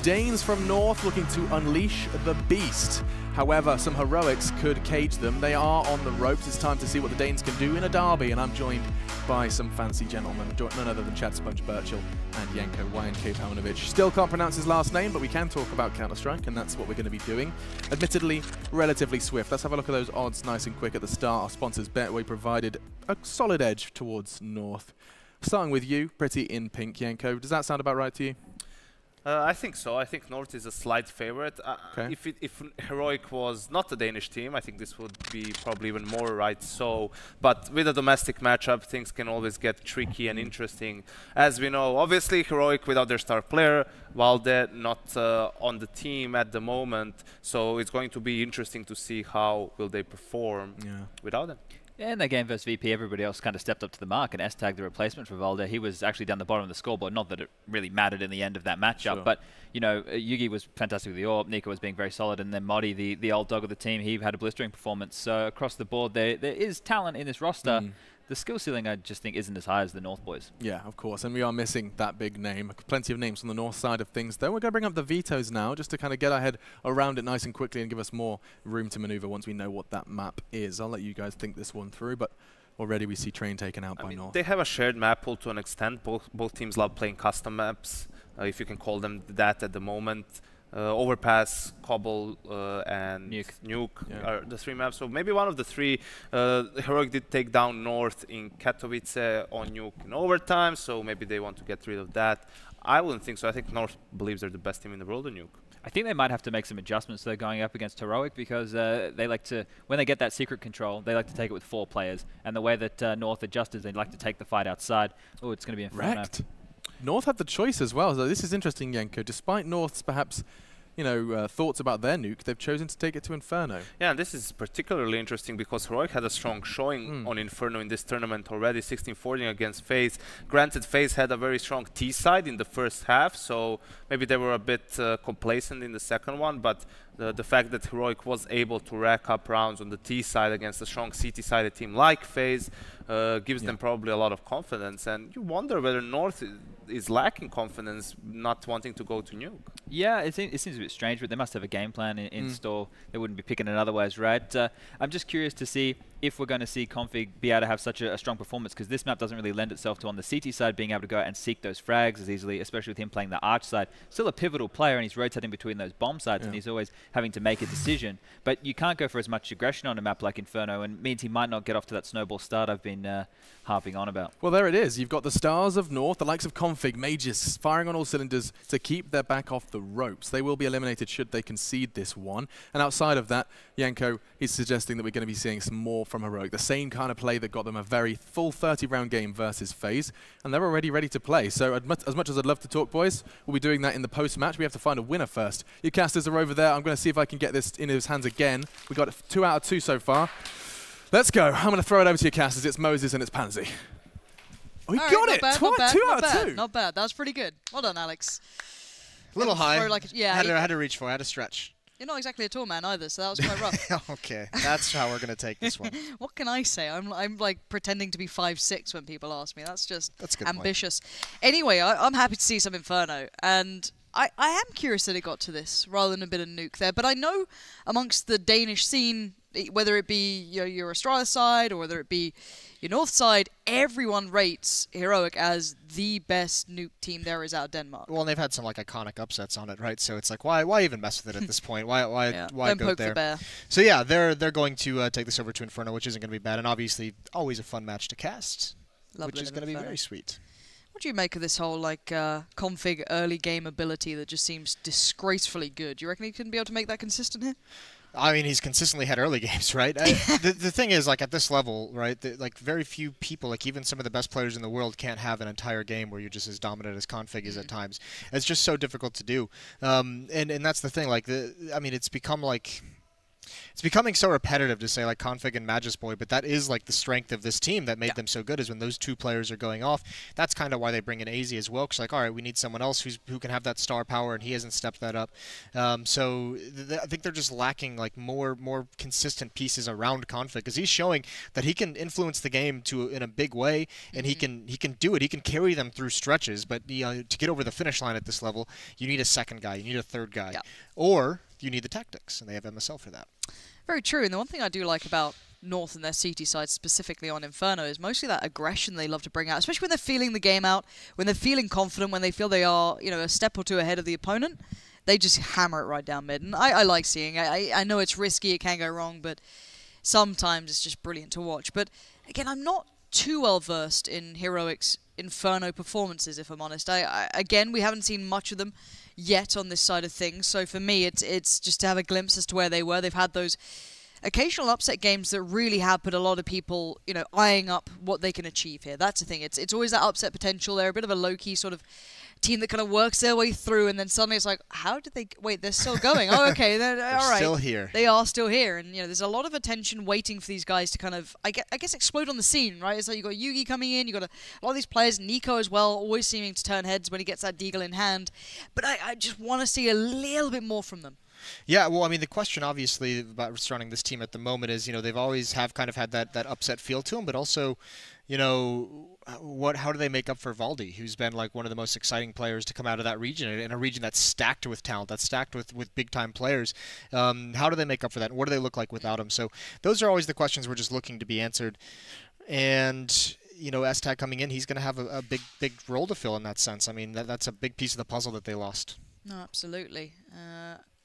Danes from North looking to unleash the beast. However, some heroics could cage them. They are on the ropes. It's time to see what the Danes can do in a derby, and I'm joined by some fancy gentlemen, none other than Chad Sponge Birchall and Jenko YNK Paunovic. Still can't pronounce his last name, but we can talk about Counter-Strike, and that's what we're going to be doing. Admittedly, relatively swift. Let's have a look at those odds nice and quick at the start. Our sponsors Betway provided a solid edge towards North. Starting with you, pretty in pink, Jenko. Does that sound about right to you? I think so. I think North is a slight favorite. Okay. If Heroic was not a Danish team, I think this would be probably even more right so. But with a domestic matchup, things can always get tricky and interesting. As we know, obviously Heroic without their star player, while they're not on the team at the moment. So it's going to be interesting to see how will they perform without them. Yeah, in that game versus VP, everybody else kind of stepped up to the mark, and S-tagged the replacement for Valde. He was actually down the bottom of the scoreboard. Not that it really mattered in the end of that matchup, but, you know, Yugi was fantastic with the AWP, Nico was being very solid, and then Modi, the old dog of the team, he had a blistering performance. So across the board, there is talent in this roster. The skill ceiling, I just think, isn't as high as the North boys. Yeah, of course, and we are missing that big name. Plenty of names on the North side of things, though. We're going to bring up the vetoes now, just to kind of get our head around it nice and quickly and give us more room to maneuver once we know what that map is. I'll let you guys think this one through, but already we see Train taken out by North. They have a shared map pool to an extent. Both teams love playing custom maps, if you can call them that at the moment. Overpass, Cobble, and Nuke are the three maps. So maybe one of the three. Heroic did take down North in Katowice on Nuke in overtime, so maybe they want to get rid of that. I wouldn't think so. I think North believes they're the best team in the world on Nuke. I think they might have to make some adjustments though going up against Heroic, because they like to, when they get that secret control, they like to take it with 4 players. And the way that North adjusts is they like to take the fight outside. Oh, it's going to be Inferno. Wrecked. North had the choice as well, so this is interesting, Jenko. Despite North's perhaps, you know, thoughts about their nuke, they've chosen to take it to Inferno. Yeah, and this is particularly interesting because Heroic had a strong showing on Inferno in this tournament already, 16-14 against FaZe. Granted, FaZe had a very strong T side in the first half, so maybe they were a bit complacent in the second one, but the fact that Heroic was able to rack up rounds on the T side against a strong CT-sided team like FaZe gives them probably a lot of confidence. And you wonder whether North is lacking confidence, not wanting to go to Nuke. Yeah, it seems a bit strange, but they must have a game plan in store. They wouldn't be picking it otherwise, right? I'm just curious to see if we're going to see Config be able to have such a strong performance, because this map doesn't really lend itself to, on the CT side, being able to go out and seek those frags as easily, especially with him playing the Arch side. Still a pivotal player, and he's rotating between those bomb sides, and he's always having to make a decision. But you can't go for as much aggression on a map like Inferno, and means he might not get off to that snowball start I've been harping on about. Well, there it is. You've got the stars of North, the likes of Config, Mages, firing on all cylinders to keep their back off the ropes. They will be eliminated should they concede this one. And outside of that, Jenko is suggesting that we're going to be seeing some more from Heroic. The same kind of play that got them a very full 30-round game versus FaZe, and they're already ready to play. So as much as I'd love to talk, boys, we'll be doing that in the post-match. We have to find a winner first. Your casters are over there. I'm going to see if I can get this in his hands again. We got 2 out of 2 so far. Let's go. I'm going to throw it over to your casters. It's Moses and it's Pansy. Oh, he got it! 2 out of 2. Not bad. That was pretty good. Well done, Alex. A little high. Like yeah, I had to reach for it. I had to stretch. You're not exactly a tall man either, so that was quite rough. Okay, that's how we're going to take this one. What can I say? I'm like pretending to be 5'6" when people ask me. That's just ambitious. Anyway, I'm happy to see some Inferno, and I am curious that it got to this rather than a bit of nuke there. But I know amongst the Danish scene, whether it be your Australia side or whether it be your North side, everyone rates Heroic as the best nuke team there is out of Denmark. Well, and they've had some like iconic upsets on it, right? So it's like, why even mess with it at this point? Why Don't go poke there? The bear. So yeah, they're going to take this over to Inferno, which isn't going to be bad, and obviously always a fun match to cast, which is going to be very sweet. What do you make of this whole like config early game ability that just seems disgracefully good? Do you reckon he can be able to make that consistent here? I mean, he's consistently had early games, right? The thing is, like, at this level, right, like, very few people, like, even some of the best players in the world can't have an entire game where you're just as dominant as Config is at times. It's just so difficult to do. And that's the thing, like, I mean, it's become, like, It's becoming so repetitive to say like Config and Magisboy, but that is like the strength of this team that made them so good, is when those two players are going off. That's kind of why they bring in AZ as well, because like, all right, we need someone else who can have that star power, and he hasn't stepped that up. So I think they're just lacking like more consistent pieces around Config, because he's showing that he can influence the game in a big way, and he can do it. He can carry them through stretches, but to get over the finish line at this level, you need a second guy, you need a third guy, or you need the tactics, and they have MSL for that. Very true, and the one thing I do like about North and their CT side, specifically on Inferno, is mostly that aggression they love to bring out, especially when they're feeling the game out, when they're feeling confident, when they feel they are, a step or two ahead of the opponent. They just hammer it right down mid, and I like seeing it. I know it's risky, it can go wrong, but sometimes it's just brilliant to watch. But again, I'm not too well versed in Heroic's Inferno performances, if I'm honest. Again, we haven't seen much of them yet on this side of things, so for me it's just to have a glimpse as to where they were. They've had those occasional upset games that really have put a lot of people, eyeing up what they can achieve here. That's the thing. It's always that upset potential. They're a bit of a low-key sort of team that kind of works their way through, and then suddenly it's like, how did they... Wait, they're still going. Oh, okay, they're all right. Still here. They are still here, and there's a lot of attention waiting for these guys to kind of, I guess, explode on the scene, right? It's like you got Yugi coming in, you got a lot of these players, Nico as well, always seeming to turn heads when he gets that deagle in hand. But I just want to see a little bit more from them. Yeah, well, I mean, the question obviously about surrounding this team at the moment is, they've always kind of had that upset feel to them, but also, how do they make up for Valdi, who's been like one of the most exciting players to come out of that region, in a region that's stacked with talent, that's stacked with big-time players. How do they make up for that, and what do they look like without him? So those are always the questions we're just looking to be answered. And S-Tag coming in, he's going to have a big role to fill in that sense. I mean, that's a big piece of the puzzle that they lost. No, absolutely.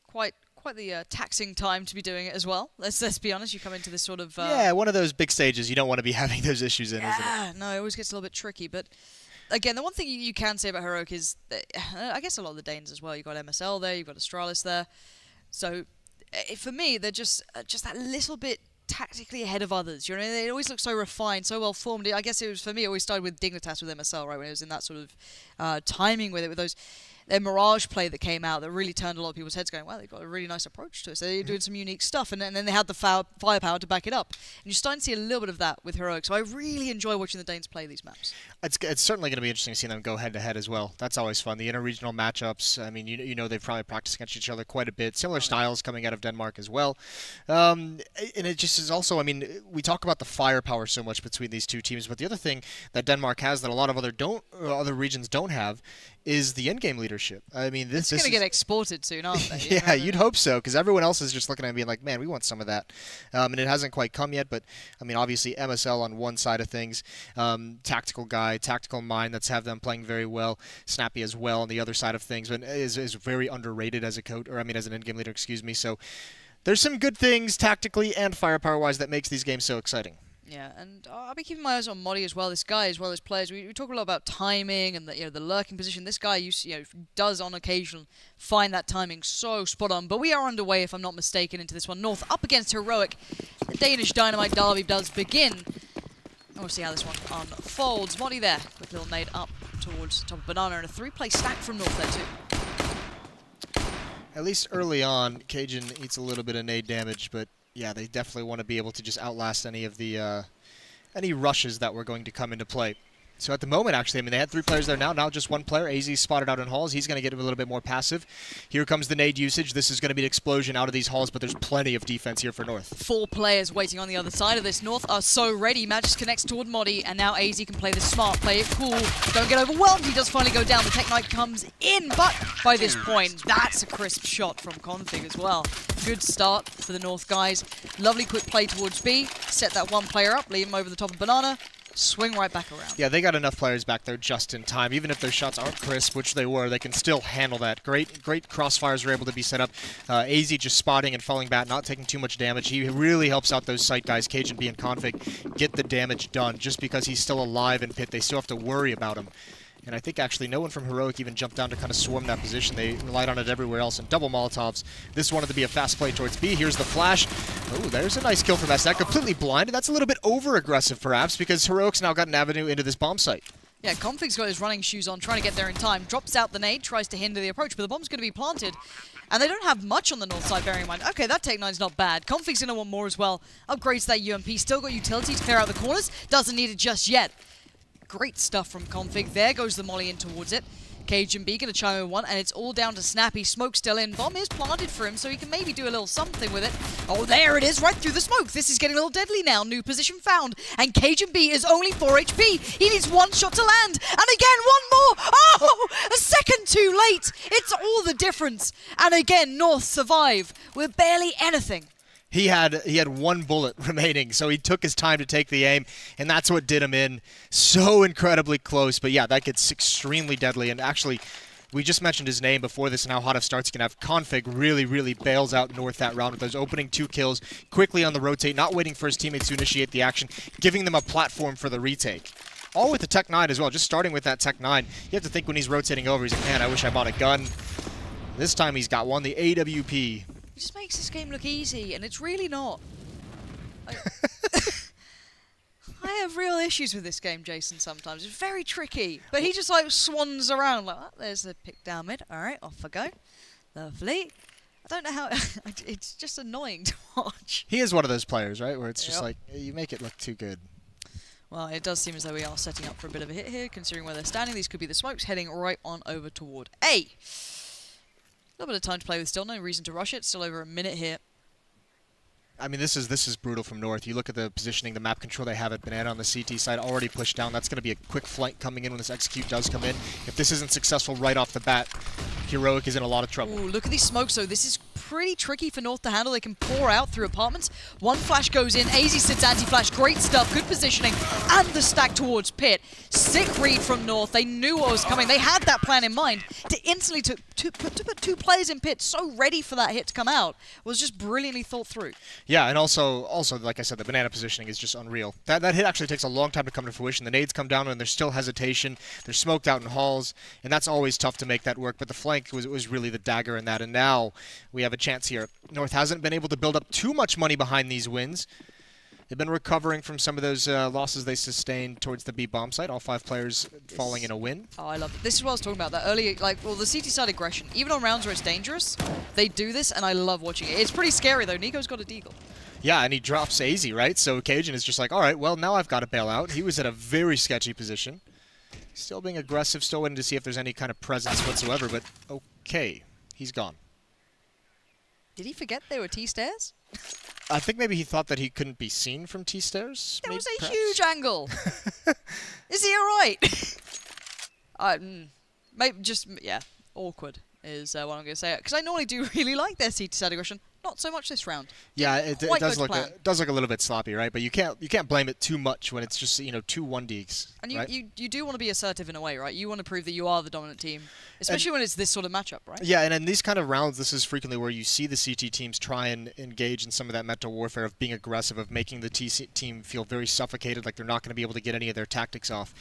Quite the taxing time to be doing it as well. Let's be honest. You come into this sort of yeah, one of those big stages you don't want to be having those issues in, isn't it? No, it always gets a little bit tricky. But again, the one thing you can say about Heroic is, I guess a lot of the Danes as well. You've got MSL there, you've got Astralis there. So for me, they're just that little bit tactically ahead of others. They always look so refined, so well formed. I guess it was, for me, it always started with Dignitas with MSL, right? When it was in that sort of timing with it, with their Mirage play that came out that really turned a lot of people's heads, going, wow, they've got a really nice approach to it. So they're doing some unique stuff, and then they had the firepower to back it up. And you're starting to see a little bit of that with Heroic. So I really enjoy watching the Danes play these maps. It's certainly going to be interesting to see them go head-to-head as well. That's always fun. The interregional matchups, I mean, they've probably practiced against each other quite a bit. Similar styles coming out of Denmark as well. And it just is also, I mean, we talk about the firepower so much between these two teams, but the other thing that Denmark has that a lot of other regions don't have is the in-game leadership. I mean, this is going to get exported soon, aren't they? Yeah, you'd hope so, because everyone else is just looking at it and being like, man, we want some of that. And it hasn't quite come yet, but, I mean, obviously MSL on one side of things, tactical guy, tactical mind, that's have them playing very well, Snappy as well on the other side of things, but is very underrated as a coach, or I mean, as an in-game leader, excuse me. So there's some good things tactically and firepower-wise that makes these games so exciting. Yeah, and I'll be keeping my eyes on Modi as well. This guy, as well as players, we talk a lot about timing and the lurking position. This guy, does on occasion find that timing so spot on. But we are underway, if I'm not mistaken, into this one. North up against Heroic. The Danish Dynamite derby does begin. And we'll see how this one unfolds. Modi there, quick little nade up towards top of Banana, and a 3-play stack from North there too. At least early on, Cajun eats a little bit of nade damage, but yeah, they definitely want to be able to just outlast any of the any rushes that were going to come into play. So at the moment, actually, I mean, they had 3 players there now just 1 player. AZ spotted out in halls. He's going to get a little bit more passive. Here comes the nade usage. This is going to be an explosion out of these halls, but there's plenty of defense here for North. 4 players waiting on the other side of this. North are so ready. Magis connects toward Modi, and now AZ can play this smart, play it cool. Don't get overwhelmed. He does finally go down. The Tech Knight comes in, but by this point, that's a crisp shot from Config as well. Good start for the North guys. Lovely quick play towards B. Set that 1 player up, leave him over the top of Banana. Swing right back around. Yeah, they got enough players back there just in time. Even if their shots aren't crisp, which they were, they can still handle that. Great crossfires were able to be set up. AZ just spotting and falling back, not taking too much damage. He really helps out those site guys, Cajun B and Config, get the damage done. Just because he's still alive in pit, they still have to worry about him. And I think actually no one from Heroic even jumped down to kind of swarm that position. They relied on it everywhere else, and double Molotovs. This wanted to be a fast play towards B. Here's the flash. Oh, there's a nice kill from S-Tag. Completely blinded. That's a little bit over-aggressive, perhaps, because Heroic's now got an avenue into this bomb site. Yeah, Config's got his running shoes on, trying to get there in time. Drops out the nade, tries to hinder the approach, but the bomb's going to be planted. And they don't have much on the north side, bearing in mind. Okay, that Tech 9's not bad. Config's going to want more as well. Upgrades that UMP. Still got utility to clear out the corners. Doesn't need it just yet. Great stuff from Config. There goes the molly in towards it. Cage and B going to chime in one, and it's all down to Snappy. Smoke still in. Bomb is planted for him, so he can maybe do a little something with it. Oh, there it is, right through the smoke. This is getting a little deadly now. New position found, and Cage and B is only 4 HP. He needs one shot to land, and again, one more. Oh, a second too late. It's all the difference. And again, North survive with barely anything. He had one bullet remaining, so he took his time to take the aim, and that's what did him in. So incredibly close, but yeah, that gets extremely deadly. And actually, we just mentioned his name before this and how hot of starts he can have. Config really bails out North that round with those opening 2 kills, quickly on the rotate, not waiting for his teammates to initiate the action, giving them a platform for the retake. All with the Tech 9 as well, just starting with that Tech 9. You have to think when he's rotating over, he's like, man, I wish I bought a gun. This time he's got one, the AWP. He just makes this game look easy, and it's really not. Like, I have real issues with this game, Jason, sometimes. It's very tricky. But he just, like, swans around like, oh, there's the pick down mid. All right, off I go. Lovely. I don't know how... it's just annoying to watch. He is one of those players, right, where it's just like, you make it look too good. Well, it does seem as though we are setting up for a bit of a hit here, considering where they're standing. These could be the smokes heading right on over toward A. A little bit of time to play with still, no reason to rush it. Still over a minute here. I mean, this is brutal from North. You look at the positioning, the map control they have at Banana on the CT side, already pushed down. That's going to be a quick flank coming in when this execute does come in. If this isn't successful right off the bat, Heroic is in a lot of trouble. Ooh, look at these smokes, though. This is pretty tricky for North to handle. They can pour out through apartments. One flash goes in. AZ sits anti-flash. Great stuff. Good positioning. And the stack towards Pit. Sick read from North. They knew what was coming. They had that plan in mind. To instantly put 2 players in Pit so ready for that hit to come out was just brilliantly thought through. Yeah, and also, like I said, the Banana positioning is just unreal. That hit actually takes a long time to come to fruition. The nades come down and there's still hesitation. They're smoked out in halls, and that's always tough to make that work. But the flank was really the dagger in that, and now we have a chance here. North hasn't been able to build up too much money behind these wins. They've been recovering from some of those losses they sustained towards the B bomb site. All 5 players falling in a win. Oh, I love it. This is what I was talking about. That early, like, well, the CT side aggression. Even on rounds where it's dangerous, they do this, and I love watching it. It's pretty scary, though. Nico's got a deagle. Yeah, and he drops AZ, right? So Cajun is just like, all right, well, now I've got to bail out. He was at a very sketchy position. Still being aggressive, still waiting to see if there's any kind of presence whatsoever, but okay, he's gone. Did he forget there were T-stairs? I think maybe he thought that he couldn't be seen from T-stairs. There was a huge angle. Is he alright? Maybe just, yeah, awkward is what I'm going to say. Because I normally do really like their CT side aggression. Not so much this round. Yeah, it does look a little bit sloppy, right? But you can't blame it too much when it's just 2 1-deeks. And right? you do want to be assertive in a way, right? You want to prove that you are the dominant team, especially when it's this sort of matchup, right? Yeah, and in these kind of rounds, this is frequently where you see the CT teams try and engage in some of that mental warfare of being aggressive, of making the TC team feel very suffocated, like they're not going to be able to get any of their tactics off.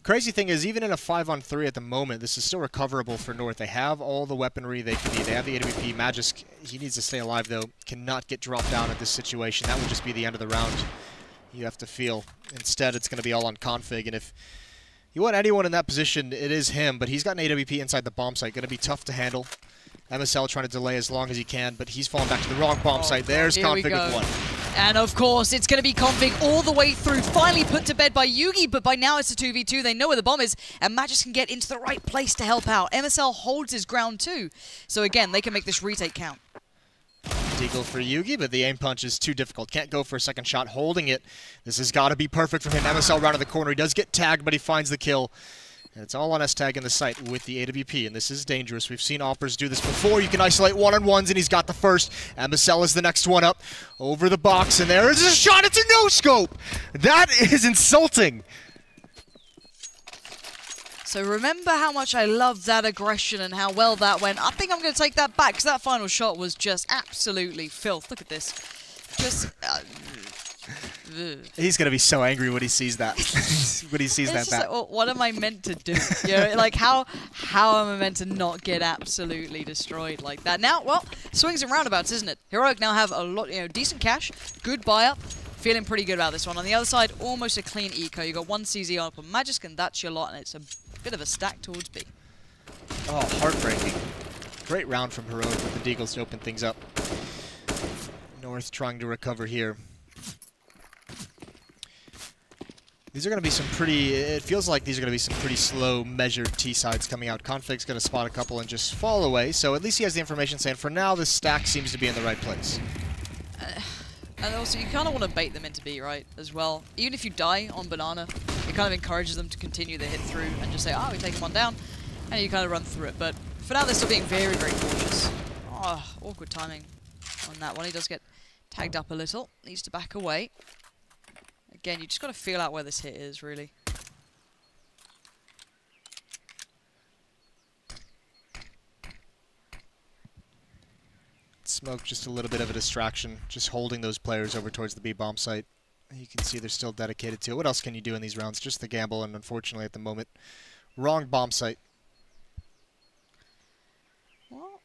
Crazy thing is, even in a 5-on-3 at the moment, this is still recoverable for North. They have all the weaponry they can need. They have the AWP. Magisk, he needs to stay alive, though. Cannot get dropped down at this situation. That would just be the end of the round, you have to feel. Instead, it's going to be all on Config, and if you want anyone in that position, it is him, but he's got an AWP inside the bomb site. Going to be tough to handle. MSL trying to delay as long as he can, but he's fallen back to the wrong bomb site. There's Config with 1. And of course, it's going to be Config all the way through. Finally put to bed by Yugi, but by now it's a 2v2. They know where the bomb is, and Magisk can get into the right place to help out. MSL holds his ground too. So again, they can make this retake count. Deagle for Yugi, but the aim punch is too difficult. Can't go for a second shot. Holding it. This has got to be perfect for him. MSL round of the corner. He does get tagged, but he finds the kill. And it's all on S-Tag in the site with the AWP, and this is dangerous. We've seen Oppers do this before. You can isolate one-on-ones, and he's got the first. MSL is the next one up over the box, and there is a shot. It's a no-scope. That is insulting. So remember how much I loved that aggression and how well that went. I think I'm going to take that back, because that final shot was just absolutely filth. Look at this. Just... He's going to be so angry when he sees that. when he sees that back. Like, well, what am I meant to do? You know, like, how am I meant to not get absolutely destroyed like that? Now, well, swings and roundabouts, isn't it? Heroic now have a lot, decent cash, good buy-up. Feeling pretty good about this one. On the other side, almost a clean eco. You got one CZ up on Magisk, and that's your lot, and it's a bit of a stack towards B. Oh, heartbreaking. Great round from Heroic with the Deagles to open things up. North trying to recover here. These are going to be some pretty, it feels like these are going to be some pretty slow, measured T-sides coming out. Config's going to spot a couple and just fall away, so at least he has the information saying, for now, this stack seems to be in the right place. And also, you kind of want to bait them into B, right, as well. Even if you die on Banana, it kind of encourages them to continue the hit through and just say, we take him one down, and you kind of run through it. But for now, they're still being very, very cautious. Oh, awkward timing on that one. He does get tagged up a little. Needs to back away. Again, you just got to feel out where this hit is, really. Smoke, just a little bit of a distraction, just holding those players over towards the B bomb site. You can see they're still dedicated to it. What else can you do in these rounds? Just the gamble, and unfortunately at the moment, wrong bomb site. Well,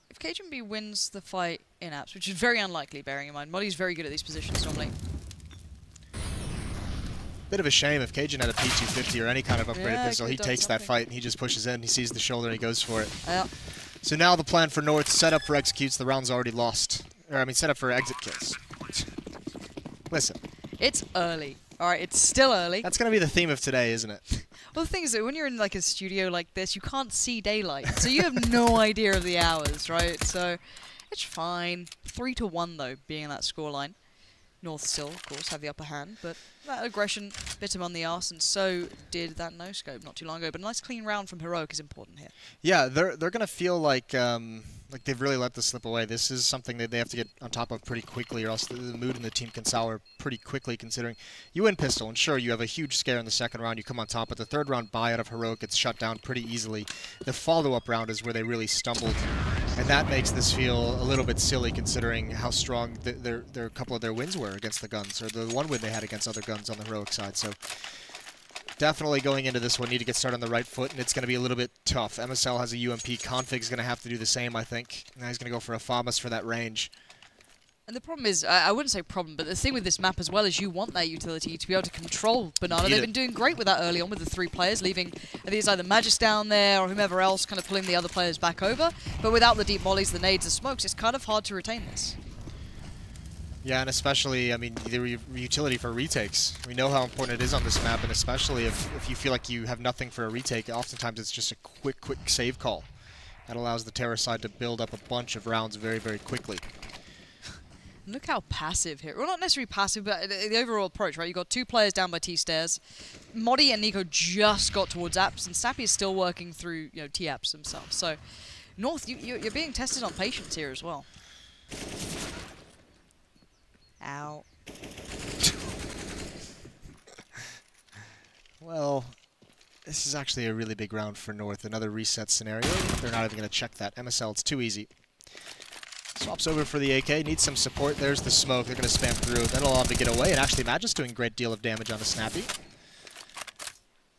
if KGB wins the fight in apps, which is very unlikely, bearing in mind, Moddy's very good at these positions normally. Bit of a shame if Cajun had a P250 or any kind of upgraded pistol. He takes that fight and he just pushes in, he sees the shoulder and he goes for it. Yeah. So now the plan for North, set up for executes, the round's already lost. Or, I mean, set up for exit kills. Listen. It's early. Alright, it's still early. That's going to be the theme of today, isn't it? Well, the thing is that when you're in like a studio like this, you can't see daylight. So you have no idea of the hours, right? So it's fine. 3-1, though, being in that scoreline. North still, of course, have the upper hand, but that aggression bit him on the arse, and so did that no-scope not too long ago. But a nice clean round from Heroic is important here. Yeah, they're going to feel like they've really let this slip away. This is something that they have to get on top of pretty quickly, or else the mood in the team can sour pretty quickly, considering you win pistol, and sure, you have a huge scare in the second round, you come on top, but the third round buy out of Heroic gets shut down pretty easily. The follow-up round is where they really stumbled, and that makes this feel a little bit silly, considering how strong a couple of their wins were against the guns, or the one win they had against other guns on the Heroic side. So definitely going into this one, need to get started on the right foot, and it's going to be a little bit tough. MSL has a UMP. Config's going to have to do the same, I think. Now he's going to go for a FAMAS for that range. And the problem is, I wouldn't say problem, but the thing with this map as well is you want that utility to be able to control Banana. They've been doing great with that early on with the 3 players, leaving, I think it's either Magisk down there or whomever else kind of pulling the other players back over. But without the deep mollies, the nades, the smokes, it's kind of hard to retain this. Yeah, and especially, I mean, the utility for retakes. We know how important it is on this map, and especially if you feel like you have nothing for a retake, oftentimes it's just a quick save call. That allows the Terror side to build up a bunch of rounds very, very quickly. Look how passive here. Well, not necessarily passive, but the overall approach, right? You've got 2 players down by T-stairs. Moddy and Nico just got towards apps, and Snappy is still working through, T-apps themselves. So, North, you're being tested on patience here as well. Ow. Well, this is actually a really big round for North. Another reset scenario. They're not even going to check that. MSL, it's too easy. Swaps over for the AK. Needs some support. There's the smoke. They're going to spam through. That'll allow him to get away. And actually, Magisk doing a great deal of damage on the Snappy.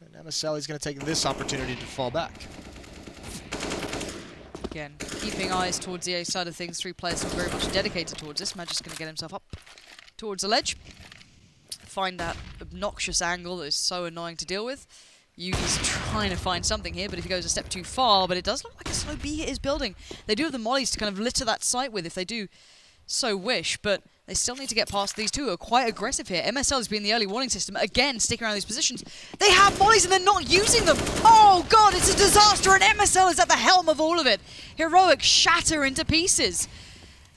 And MSL is going to take this opportunity to fall back. Again, keeping eyes towards the A side of things. 3 players are very much dedicated towards this. Magisk going to get himself up towards the ledge. Find that obnoxious angle that is so annoying to deal with. Yugi's trying to find something here, but if he goes a step too far, but it does look like a slow B hit is building. They do have the mollies to kind of litter that site with if they do so wish, but they still need to get past these 2 who are quite aggressive here. MSL has been the early warning system, again, sticking around these positions. They have mollies and they're not using them! Oh god, it's a disaster, and MSL is at the helm of all of it. Heroic shatter into pieces.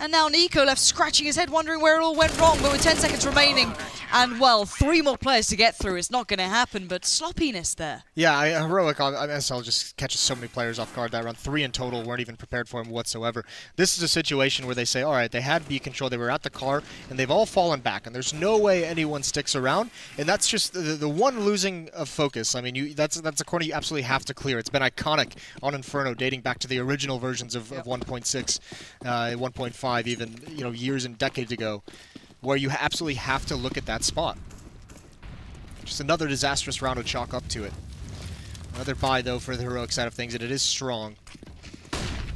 And now Nico left scratching his head, wondering where it all went wrong, but with 10 seconds remaining, and, well, 3 more players to get through, it's not going to happen, but sloppiness there. Yeah, Heroic, MSL just catches so many players off guard that round. 3 in total, weren't even prepared for him whatsoever. This is a situation where they say, all right, they had B control, they were at the car, and they've all fallen back, and there's no way anyone sticks around, and that's just the one losing of focus. I mean, that's a corner you absolutely have to clear. It's been iconic on Inferno, dating back to the original versions of 1.6, 1.5. Even years and decades ago, where you absolutely have to look at that spot. Just another disastrous round to chalk up to it. Another buy though for the Heroic side of things, and it is strong.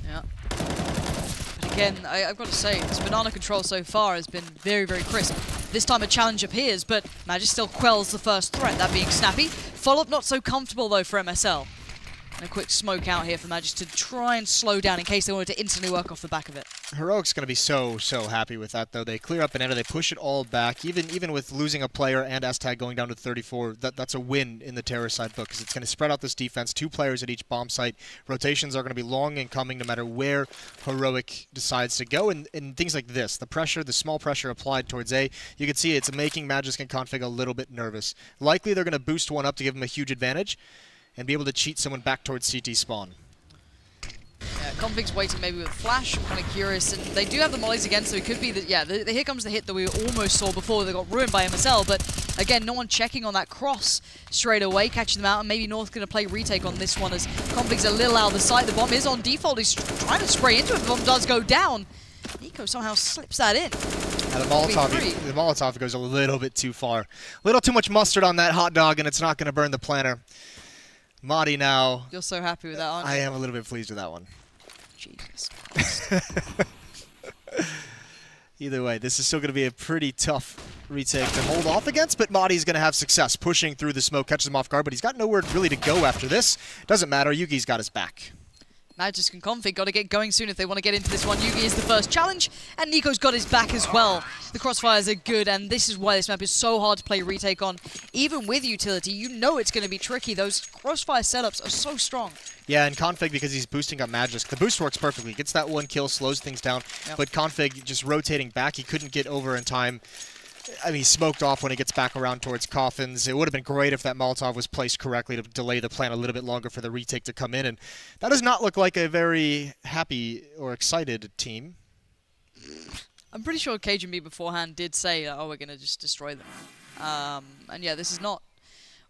Yeah. But again, I've got to say, this banana control so far has been very, very crisp. This time a challenge appears, but Magic still quells the first threat, that being Snappy. Follow-up not so comfortable, though, for MSL. And a quick smoke out here for Magic to try and slow down in case they wanted to instantly work off the back of it. Heroic's going to be so happy with that, though. They clear up an ender, they push it all back. Even with losing a player and S-Tag going down to 34, that's a win in the Terror side book, because it's going to spread out this defense. 2 players at each bomb site. Rotations are going to be long and coming no matter where Heroic decides to go. And things like this, the pressure, the small pressure applied towards A, you can see it's making Magisk and Config a little bit nervous. Likely they're going to boost one up to give them a huge advantage and be able to cheat someone back towards CT spawn. Yeah, Config's waiting maybe with Flash. I'm kind of curious. And they do have the mollies again, so it could be that, yeah, here comes the hit that we almost saw before. They got ruined by MSL, but again, no one checking on that cross straight away, catching them out. And maybe North going to play retake on this one as Config's a little out of the sight. The bomb is on default. He's trying to spray into it. The bomb does go down. Nico somehow slips that in. The Molotov goes a little bit too far. A little too much mustard on that hot dog, and it's not going to burn the planter. Madi now. You're so happy with that, aren't you? I am a little bit pleased with that one. Jesus. Either way, this is still going to be a pretty tough retake to hold off against, but Madi's going to have success pushing through the smoke, catches him off guard, but he's got nowhere really to go after this. Doesn't matter, Yugi's got his back. Magisk and Config got to get going soon if they want to get into this one. Yugi is the first challenge, and Nico's got his back as well. The crossfires are good, and this is why this map is so hard to play retake on. Even with utility, you know it's going to be tricky. Those crossfire setups are so strong. Yeah, and Config, because he's boosting up Magisk, the boost works perfectly. Gets that one kill, slows things down, but Config just rotating back, he couldn't get over in time. I mean, he smoked off when he gets back around towards Coffins. It would have been great if that Molotov was placed correctly to delay the plan a little bit longer for the retake to come in, and that does not look like a very happy or excited team. I'm pretty sure KGB beforehand did say, oh, we're going to just destroy them. And yeah, this is not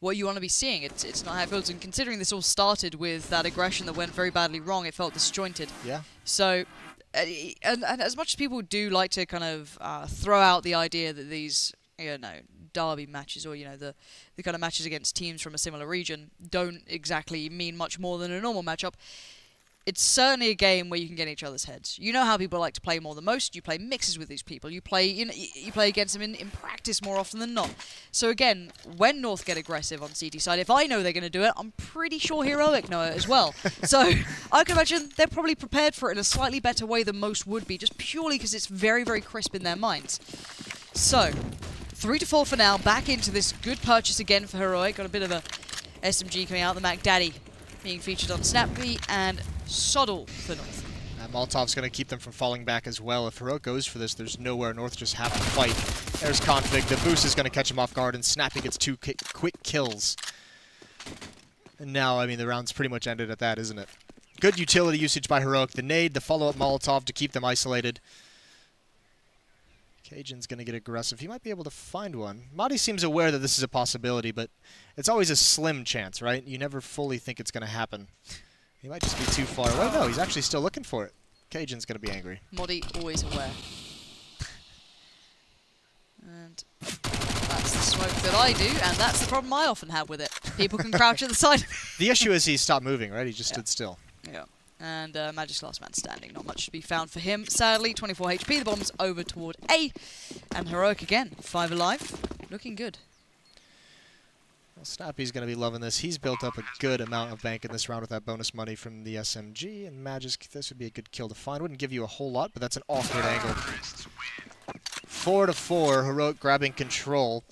what you want to be seeing. It's not how it feels, and considering this all started with that aggression that went very badly wrong, it felt disjointed. Yeah. So... And as much as people do like to kind of throw out the idea that these, you know, derby matches or, you know, the kind of matches against teams from a similar region don't exactly mean much more than a normal matchup, it's certainly a game where you can get in each other's heads. You know how people like to play more than most. You play mixes with these people. You play, you play against them in practice more often than not. So again, when North get aggressive on CT side, if I know they're going to do it, I'm pretty sure Heroic know it as well. So I can imagine they're probably prepared for it in a slightly better way than most would be, just purely because it's very, very crisp in their minds. So 3-4 for now. Back into this good purchase again for Heroic. Got a bit of a SMG coming out. The Mac Daddy being featured on Snappy and Soddle for North. Molotov's going to keep them from falling back as well. If Heroic goes for this, there's nowhere. North just have to fight. There's Config. The boost is going to catch him off guard, and Snappy gets 2 quick kills. And now, I mean, the round's pretty much ended at that, isn't it? Good utility usage by Heroic. The nade, the follow-up Molotov to keep them isolated. Cajun's going to get aggressive. He might be able to find one. Madi seems aware that this is a possibility, but it's always a slim chance, right? You never fully think it's going to happen. He might just be too far away. No, he's actually still looking for it. Cajun's going to be angry. Modi always aware. And that's the smoke that I do, and that's the problem I often have with it. People can crouch at the side. The issue is he stopped moving, right? He just stood still. Yeah. And Magic's last man standing. Not much to be found for him. Sadly, 24 HP. The bomb's over toward A. And Heroic again. 5 alive. Looking good. Well, Snappy's going to be loving this. He's built up a good amount of bank in this round with that bonus money from the SMG. And Magisk, this would be a good kill to find. Wouldn't give you a whole lot, but that's an awkward angle. 4-4. Heroic grabbing control.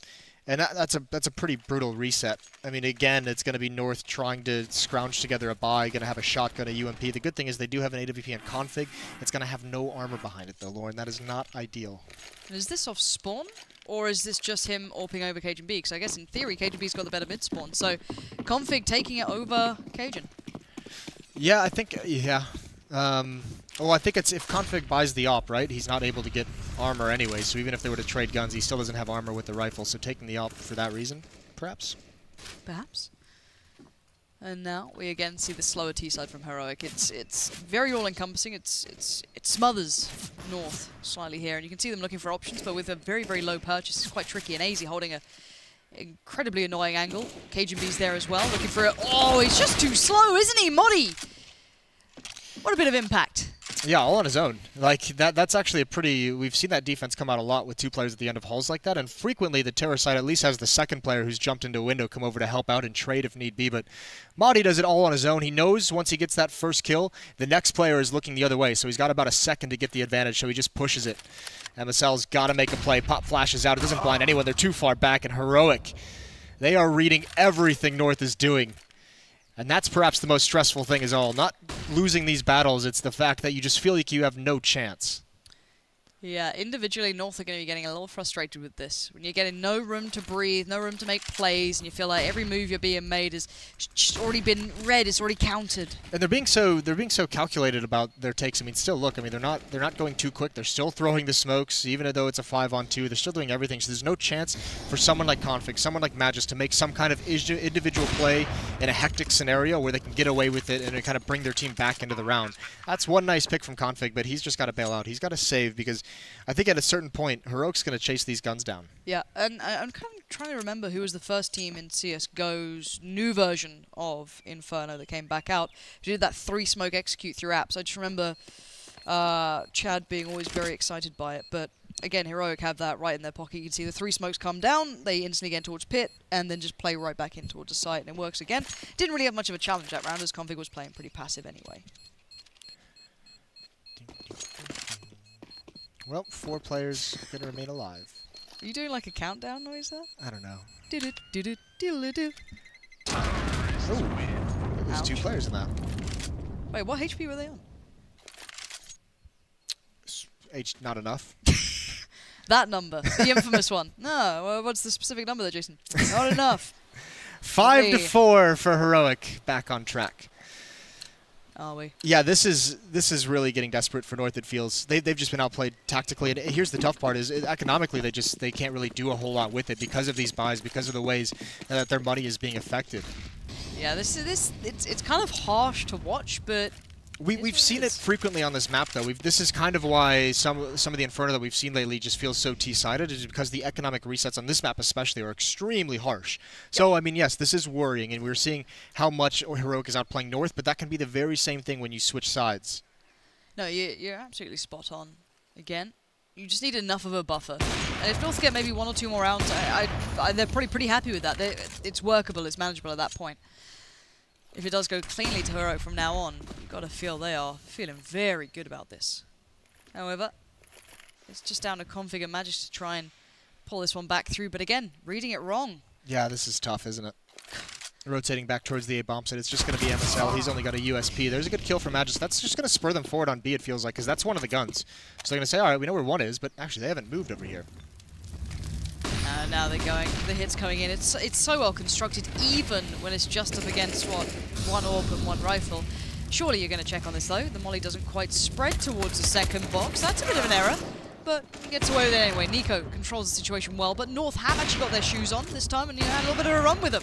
And that's a pretty brutal reset. I mean, again, it's going to be North trying to scrounge together a buy, going to have a shotgun, a UMP. The good thing is they do have an AWP and config. It's going to have no armor behind it, though, Lauren. That is not ideal. And is this off spawn, or is this just him AWPing over Cajun B? Because I guess in theory, Cajun B's got the better mid spawn. So config taking it over Cajun. Yeah, I think, yeah. Well, I think it's if config buys the op, right? He's not able to get armor anyway, so even if they were to trade guns, he still doesn't have armor with the rifle, so taking the op for that reason, perhaps? Perhaps. And now we again see the slower T side from Heroic. It's very all-encompassing. It smothers North slightly here, and you can see them looking for options, but with a very, very low purchase, it's quite tricky. And AZ holding a incredibly annoying angle. Cajun B's there as well, looking for it. Oh, he's just too slow, isn't he, Modi? What a bit of impact. Yeah, all on his own. Like, that's actually a pretty... We've seen that defense come out a lot with 2 players at the end of hulls like that, and frequently the Terror side at least has the second player who's jumped into a window come over to help out and trade if need be, but Mahdi does it all on his own. He knows once he gets that first kill, the next player is looking the other way, so he's got about a second to get the advantage, so he just pushes it. MSL's got to make a play. Pop flashes out. It doesn't blind anyone. They're too far back, and Heroic, they are reading everything North is doing. And that's perhaps the most stressful thing is all. Not losing these battles, it's the fact that you just feel like you have no chance. Yeah, individually, North are going to be getting a little frustrated with this. When you're getting no room to breathe, no room to make plays, and you feel like every move you're being made has already been read, it's already counted. And they're being so calculated about their takes. I mean, still look. I mean, they're not going too quick. They're still throwing the smokes, even though it's a 5-on-2. They're still doing everything. So there's no chance for someone like Config, someone like Magis to make some kind of individual play in a hectic scenario where they can get away with it and kind of bring their team back into the round. That's one nice pick from Config, but he's just got to bail out. He's got to save because I think at a certain point, Heroic's going to chase these guns down. Yeah, and I'm kind of trying to remember who was the first team in CSGO's new version of Inferno that came back out. Who did that 3-smoke execute through apps. I just remember Chad being always very excited by it. But again, Heroic have that right in their pocket. You can see the 3 smokes come down, they instantly get towards pit, and then just play right back in towards the site, and it works again. Didn't really have much of a challenge that round, as Config was playing pretty passive anyway. Well, 4 players going to remain alive. Are you doing like a countdown noise there? I don't know. Do-do-do-do-do-do-do. Oh, there's 2 players in that. Wait, what HP were they on? Not enough. That number, the infamous one. No, what's the specific number there, Jason? Not enough. 5-4 for Heroic, back on track. Are we? Yeah, this is really getting desperate for North. It feels they've just been outplayed tactically, and here's the tough part: is economically they can't really do a whole lot with it because of these buys, because of the ways that their money is being affected. Yeah, it's kind of harsh to watch, but we've seen it frequently on this map though. This is kind of why some of the Inferno that we've seen lately just feels so T-sided, is because the economic resets on this map especially are extremely harsh. So I mean, yes, this is worrying, and we're seeing how much Heroic is outplaying North, but that can be the very same thing when you switch sides. No, you're absolutely spot on. Again, you just need enough of a buffer. And if North get maybe 1 or 2 more rounds, they're probably pretty happy with that. It's workable, it's manageable at that point. If it does go cleanly to Heroic from now on, you've got to feel they are feeling very good about this. However, it's just down to Config and Magis to try and pull this one back through, but again, reading it wrong. Yeah, this is tough, isn't it? Rotating back towards the A bomb site, it's just going to be MSL. He's only got a USP. There's a good kill for Magis. That's just going to spur them forward on B, it feels like, because that's one of the guns. So they're going to say, all right, we know where 1 is, but actually they haven't moved over here. Now they're going, the hits coming in. It's so well constructed, even when it's just up against, what, 1 AWP and 1 rifle. Surely you're going to check on this, though. The molly doesn't quite spread towards the second box. That's a bit of an error, but he gets away with it anyway. Nico controls the situation well, but North have actually got their shoes on this time, and you had a little bit of a run with them.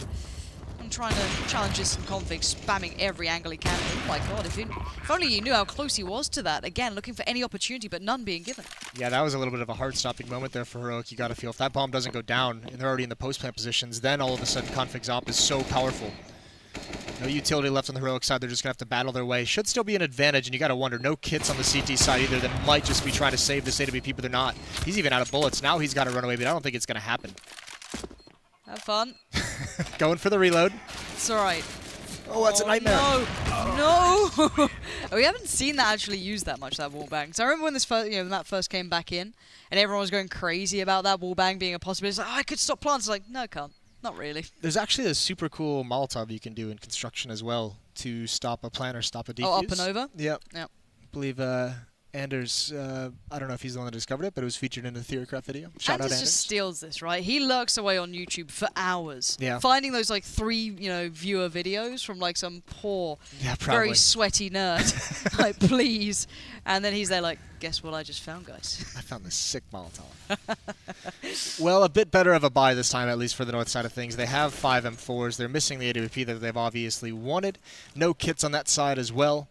I'm trying to challenge this in Config, spamming every angle he can. Oh my god, if only you knew how close he was to that. Again, looking for any opportunity, but none being given. Yeah, that was a little bit of a heart-stopping moment there for Heroic. You got to feel if that bomb doesn't go down, and they're already in the post-plant positions, then all of a sudden Config's op is so powerful. No utility left on the Heroic side. They're just going to have to battle their way. Should still be an advantage, and you got to wonder, no kits on the CT side either that might just be trying to save this AWP, but they're not. He's even out of bullets. Now he's got to run away, but I don't think it's going to happen. Have fun. Going for the reload. It's alright. Oh, that's a nightmare. No! We haven't seen that actually used that much, that wallbang. So I remember when this first, when that first came back in, and everyone was going crazy about that wallbang being a possibility. It's like, oh, I could stop plants. It's like, no, I can't. Not really. There's actually a super cool Molotov you can do in construction as well to stop a plant or stop a defuse. Oh, up and over? Yep. Yep. I believe Anders, I don't know if he's the one that discovered it, but it was featured in the Theorycraft video. Shout out Anders Anders. just steals this, right? He lurks away on YouTube for hours, yeah, finding those like 3, viewer videos from like some poor, very sweaty nerd. Like, please. And then he's there like, guess what I just found, guys? I found this sick Molotov. Well, a bit better of a buy this time, at least for the North side of things. They have 5 M4s. They're missing the AWP that they've obviously wanted. No kits on that side as well.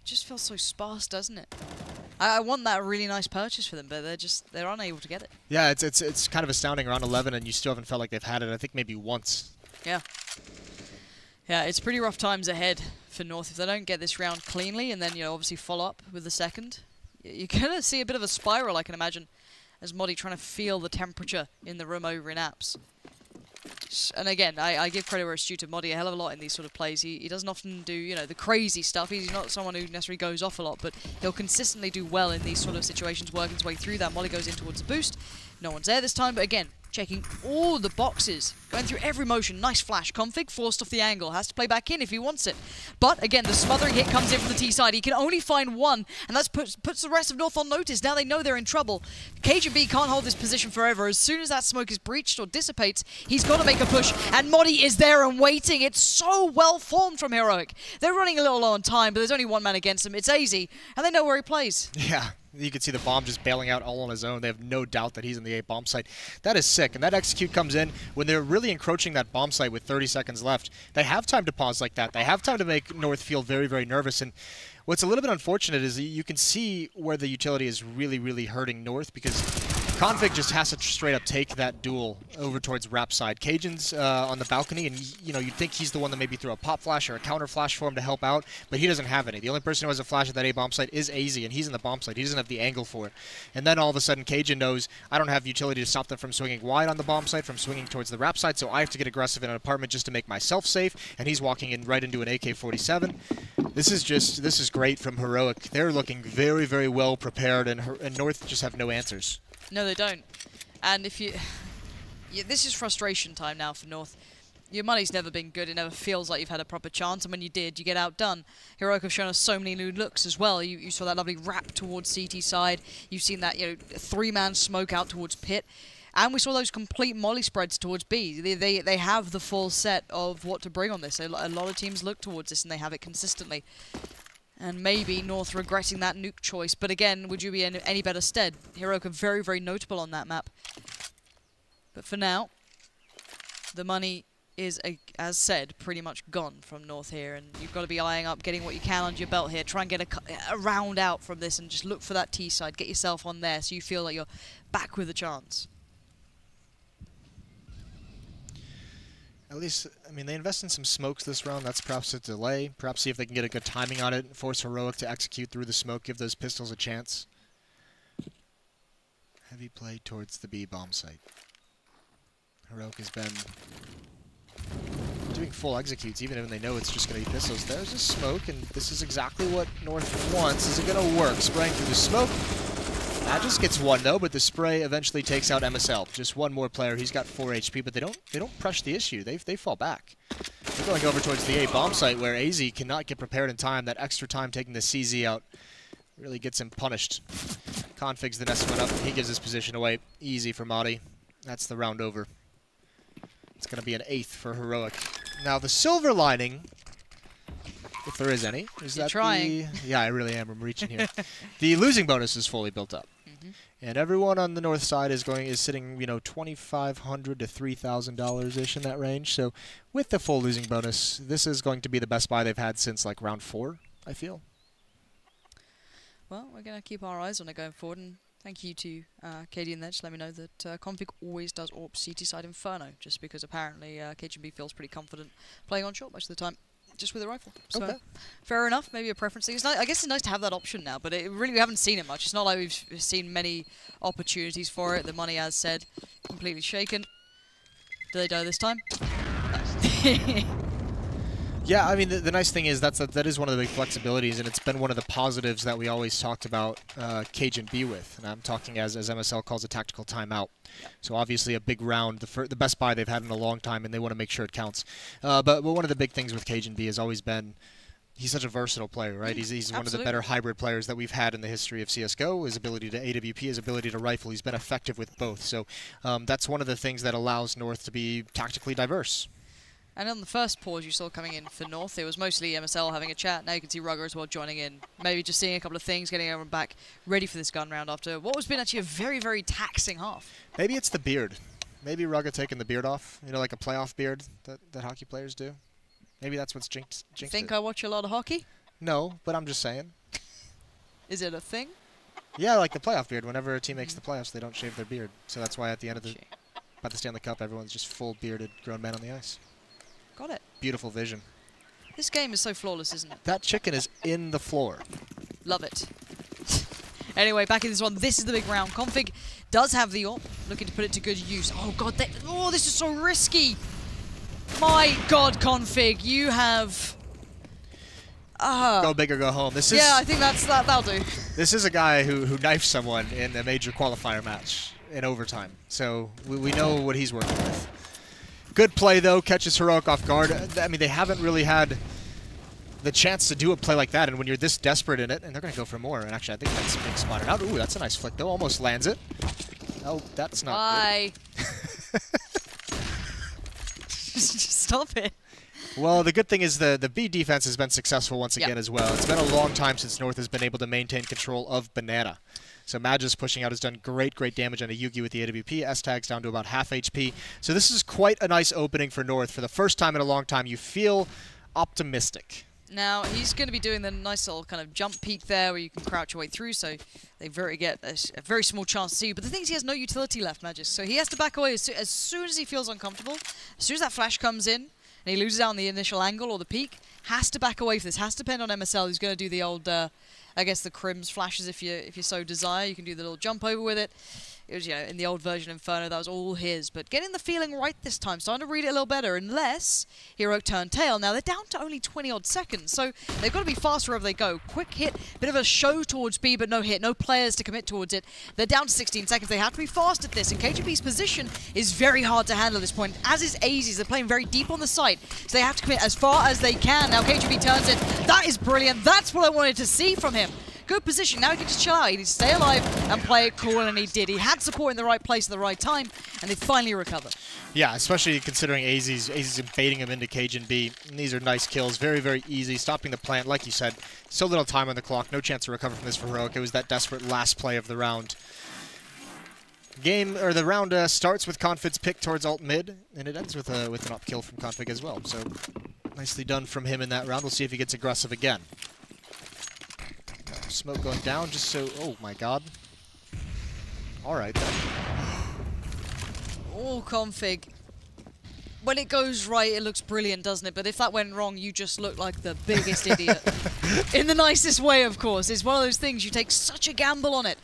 Just feels so sparse, doesn't it? I want that really nice purchase for them, but they're unable to get it. Yeah, it's kind of astounding. Around 11, and you still haven't felt like they've had it. I think maybe once. Yeah. Yeah, it's pretty rough times ahead for North. If they don't get this round cleanly and then, you know, obviously follow up with the second, you're going to see a bit of a spiral, I can imagine, as Modi trying to feel the temperature in the room over in apps. And again, I give credit where it's due to Modi a hell of a lot in these sort of plays. He doesn't often do, you know, the crazy stuff. He's not someone who necessarily goes off a lot, but he'll consistently do well in these sort of situations, working his way through that. Modi goes in towards the boost. No one's there this time, but again, checking all the boxes, going through every motion. Nice flash. Config forced off the angle. Has to play back in if he wants it. But again, the smothering hit comes in from the T side. He can only find one, and that puts the rest of North on notice. Now they know they're in trouble. KGB can't hold this position forever. As soon as that smoke is breached or dissipates, he's got to make a push, and Modi is there and waiting. It's so well formed from Heroic. They're running a little low on time, but there's only one man against them. It's AZ, and they know where he plays. Yeah. You can see the bomb just bailing out all on his own. They have no doubt that he's in the A bomb site. That is sick. And that execute comes in when they're really encroaching that bomb site with 30 seconds left. They have time to pause like that. They have time to make North feel very, very nervous. And what's a little bit unfortunate is you can see where the utility is really, really hurting North, because Config just has to straight up take that duel over towards Rap side. Cajun's on the balcony, and you know, you'd think he's the one that maybe threw a pop flash or a counter flash for him to help out, but he doesn't have any. The only person who has a flash at that A bomb site is AZ, and he's in the bomb site. He doesn't have the angle for it. And then all of a sudden, Cajun knows, I don't have utility to stop them from swinging wide on the bomb site, from swinging towards the Rap side, so I have to get aggressive in an apartment just to make myself safe, and he's walking in right into an AK-47. This is great from Heroic. They're looking very, very well prepared, and North just have no answers. No, they don't. And if you... Yeah, this is frustration time now for North. Your money's never been good. It never feels like you've had a proper chance. And when you did, you get outdone. Heroic have shown us so many new looks as well. You saw that lovely wrap towards CT side. You've seen that, you know, three-man smoke out towards pit. And we saw those complete molly spreads towards B. They have the full set of what to bring on this. A lot of teams look towards this, and they have it consistently. And maybe North regretting that nuke choice. But again, would you be in any better stead? Heroic are very, very notable on that map. But for now, the money is, as said, pretty much gone from North here. And you've got to be eyeing up, getting what you can under your belt here. Try and get a round out from this and just look for that T side. Get yourself on there so you feel like you're back with a chance. At least, I mean, they invest in some smokes this round. That's perhaps a delay. Perhaps see if they can get a good timing on it and force Heroic to execute through the smoke, give those pistols a chance. Heavy play towards the B bomb site. Heroic has been doing full executes, even when they know it's just going to be pistols. There's a smoke, and this is exactly what North wants. Is it going to work? Spraying through the smoke. Magis gets one though, but the spray eventually takes out MSL. Just one more player. He's got 4 HP, but they don't press the issue. They fall back. They're going over towards the A bomb site where AZ cannot get prepared in time. That extra time taking the CZ out really gets him punished. Config's the next one up. He gives his position away. Easy for Modi. That's the round over. It's going to be an 8th for Heroic. Now the silver lining, if there is any, is that trying. Yeah, I really am. I'm reaching here. The losing bonus is fully built up. And everyone on the North side is sitting, you know, $2,500 to $3,000-ish in that range. So with the full losing bonus, this is going to be the best buy they've had since like round 4, I feel. Well, we're going to keep our eyes on it going forward, and thank you to Katie and there. Just let me know that Config always does AWP CT side Inferno, just because apparently KGB feels pretty confident playing on short most of the time, just with a rifle. So okay. Fair enough, maybe a preference thing. I guess it's nice to have that option now, but we haven't seen it much. It's not like we've seen many opportunities for it. The money, as said, completely shaken. Do they die this time? No. Yeah, I mean, the nice thing is that is one of the big flexibilities, and it's been one of the positives that we always talked about Cajun B with, and I'm talking as MSL calls a tactical timeout. Yep. So obviously a big round, the best buy they've had in a long time, and they want to make sure it counts. But one of the big things with Cajun B has always been he's such a versatile player, right? He's one of the better hybrid players that we've had in the history of CSGO. His ability to AWP, his ability to rifle, he's been effective with both. So that's one of the things that allows North to be tactically diverse. And on the first pause you saw coming in for North, it was mostly MSL having a chat. Now you can see Rugger as well joining in. Maybe just seeing a couple of things, getting everyone back ready for this gun round after what has been actually a very, very taxing half. Maybe it's the beard. Maybe Rugger taking the beard off, you know, like a playoff beard that hockey players do. Maybe that's what's jinxed Think it. I watch a lot of hockey? No, but I'm just saying. Is it a thing? Yeah, like the playoff beard. Whenever a team makes the playoffs, they don't shave their beard. So that's why at the end of the Stanley Cup, everyone's just full bearded grown men on the ice. Got it. Beautiful vision. This game is so flawless, isn't it? That chicken is in the floor. Love it. Anyway, back in this one, this is the big round. Config does have the ult, looking to put it to good use. Oh god, oh, this is so risky. My god, Config, you have... Go big or go home. This is, yeah, I think that'll do. This is a guy who knifed someone in a major qualifier match in overtime. So we know what he's working with. Good play, though. Catches Heroic off guard. I mean, they haven't really had the chance to do a play like that, and when you're this desperate in it, and they're going to go for more. And actually, I think that's being spotted out. Ooh, that's a nice flick, though. Almost lands it. Oh, that's not Bye. good. Stop it. Well, the good thing is the B defense has been successful once again as well. It's been a long time since North has been able to maintain control of Banana. So Magis pushing out has done great damage on a Yugi with the AWP. S-Tag's down to about half HP. So this is quite a nice opening for North. For the first time in a long time, you feel optimistic. Now, he's going to be doing the nice little kind of jump peek there where you can crouch your way through, so they get a very small chance to see you. But the thing is, he has no utility left, Magis, so he has to back away as soon as he feels uncomfortable. As soon as that flash comes in, and he loses out on the initial angle or the peak, has to back away for this. Has to depend on MSL, who's going to do the old, I guess, the Crims flashes if you so desire. You can do the little jump over with it. It was, you know, in the old version of Inferno, that was all his. But getting the feeling right this time, starting to read it a little better, unless Heroic turn tail. Now, they're down to only 20-odd seconds, so they've got to be fast wherever they go. Quick hit, bit of a show towards B, but no hit. No players to commit towards it. They're down to 16 seconds. They have to be fast at this, and KGB's position is very hard to handle at this point, as is AZ's. They're playing very deep on the site, so they have to commit as far as they can. Now, KGB turns it. That is brilliant. That's what I wanted to see from him. Good position. Now he can just chill out. He needs to stay alive and play it cool, and he did. He had support in the right place at the right time, and they finally recovered. Yeah, especially considering AZ's baiting him into Cage and B. And these are nice kills. Very easy. Stopping the plant, like you said. So little time on the clock. No chance to recover from this for Heroic. It was that desperate last play of the round. The round starts with Confid's pick towards alt mid, and it ends with an up kill from Config as well. So nicely done from him in that round. We'll see if he gets aggressive again. Smoke going down just so... Oh, my God. All right, then. Oh, Config. When it goes right, it looks brilliant, doesn't it? But if that went wrong, you just look like the biggest idiot. In the nicest way, of course. It's one of those things, you take such a gamble on it.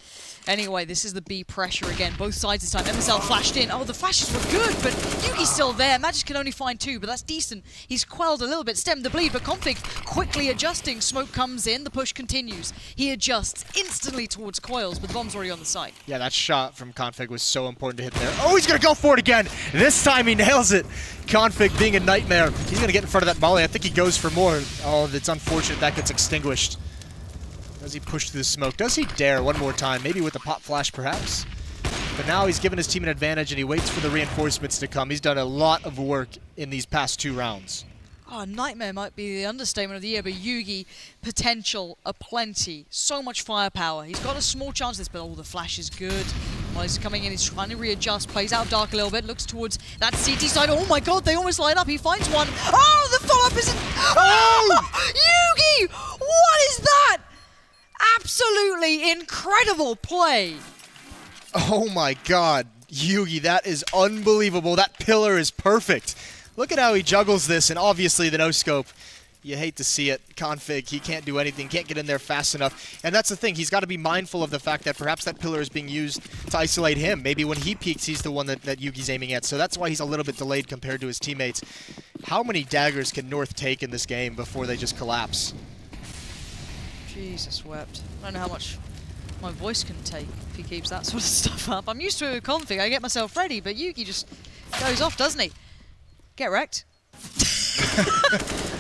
Anyway, this is the B pressure again. Both sides this time. MSL flashed in. Oh, the flashes were good, but Yugi's still there. Magis can only find 2, but that's decent. He's quelled a little bit, stemmed the bleed, but Config quickly adjusting. Smoke comes in. The push continues. He adjusts instantly towards coils, but the bomb's already on the site. Yeah, that shot from Config was so important to hit there. Oh, he's going to go for it again. This time he nails it. Config being a nightmare. He's going to get in front of that volley. I think he goes for more. Oh, it's unfortunate that gets extinguished. Does he push through the smoke? Does he dare one more time? Maybe with a pop flash, perhaps? But now he's given his team an advantage, and he waits for the reinforcements to come. He's done a lot of work in these past 2 rounds. Oh, nightmare might be the understatement of the year, but Yugi, potential aplenty. So much firepower. He's got a small chance of this, but oh, the flash is good. While he's coming in, he's trying to readjust, plays out dark a little bit, looks towards that CT side. Oh my God, they almost line up. He finds one. Oh, the follow-up isn't... Oh! Yugi! What is that? Absolutely incredible play. Oh my God, Yugi, that is unbelievable. That pillar is perfect. Look at how he juggles this, and obviously the no-scope. You hate to see it. Config, he can't do anything, can't get in there fast enough. And that's the thing, he's got to be mindful of the fact that perhaps that pillar is being used to isolate him. Maybe when he peeks, he's the one that Yugi's aiming at. So that's why he's a little bit delayed compared to his teammates. How many daggers can North take in this game before they just collapse? Jesus wept. I don't know how much my voice can take if he keeps that sort of stuff up. I'm used to it with Config. I get myself ready, but Yugi just goes off, doesn't he? Get wrecked.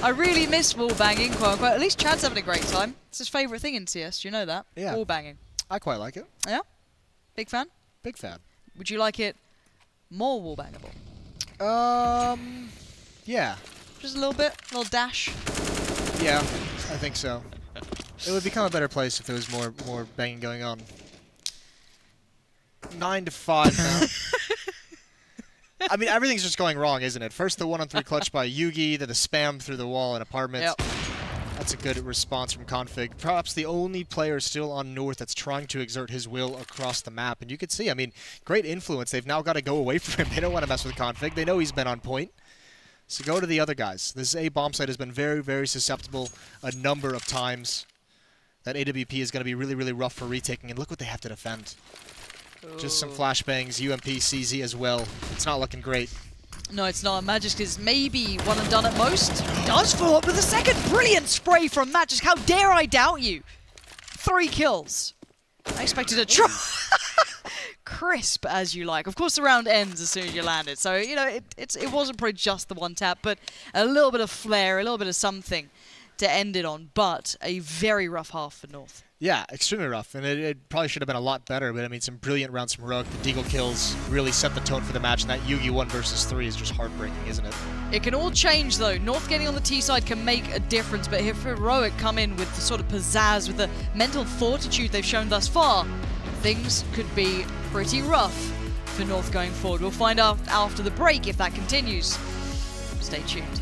I really miss wall banging, quote unquote. At least Chad's having a great time. It's his favourite thing in CS. Do you know that? Yeah. Wall banging. I quite like it. Yeah? Big fan? Big fan. Would you like it more wall bangable? Yeah. Just a little bit? A little dash? Yeah, I think so. It would become a better place if there was more banging going on. 9-5 now. I mean, everything's just going wrong, isn't it? First the 1-on-3 clutch by Yugi, then the spam through the wall in apartments. Yep. That's a good response from Config. Perhaps the only player still on North that's trying to exert his will across the map. And you can see, I mean, great influence. They've now got to go away from him. They don't want to mess with Config. They know he's been on point. So go to the other guys. This A bomb site has been very, very susceptible a number of times. That AWP is going to be really, really rough for retaking, and look what they have to defend. Ooh. Just some flashbangs, UMP, CZ as well. It's not looking great. No, it's not. Magisk is maybe one and done at most. Does follow up with a second brilliant spray from Magisk. How dare I doubt you? 3 kills. I expected a try. Crisp as you like. Of course, the round ends as soon as you land it. So, you know, it wasn't probably just the one tap, but a little bit of flair, a little bit of something to end it on. But a very rough half for North. Yeah, extremely rough, and it probably should have been a lot better, but I mean, some brilliant rounds from Heroic. The Deagle kills really set the tone for the match, and that Yugi 1 versus 3 is just heartbreaking, isn't it? It can all change, though. North getting on the T side can make a difference, but if Heroic come in with the sort of pizzazz, with the mental fortitude they've shown thus far, things could be pretty rough for North going forward. We'll find out after the break if that continues. Stay tuned.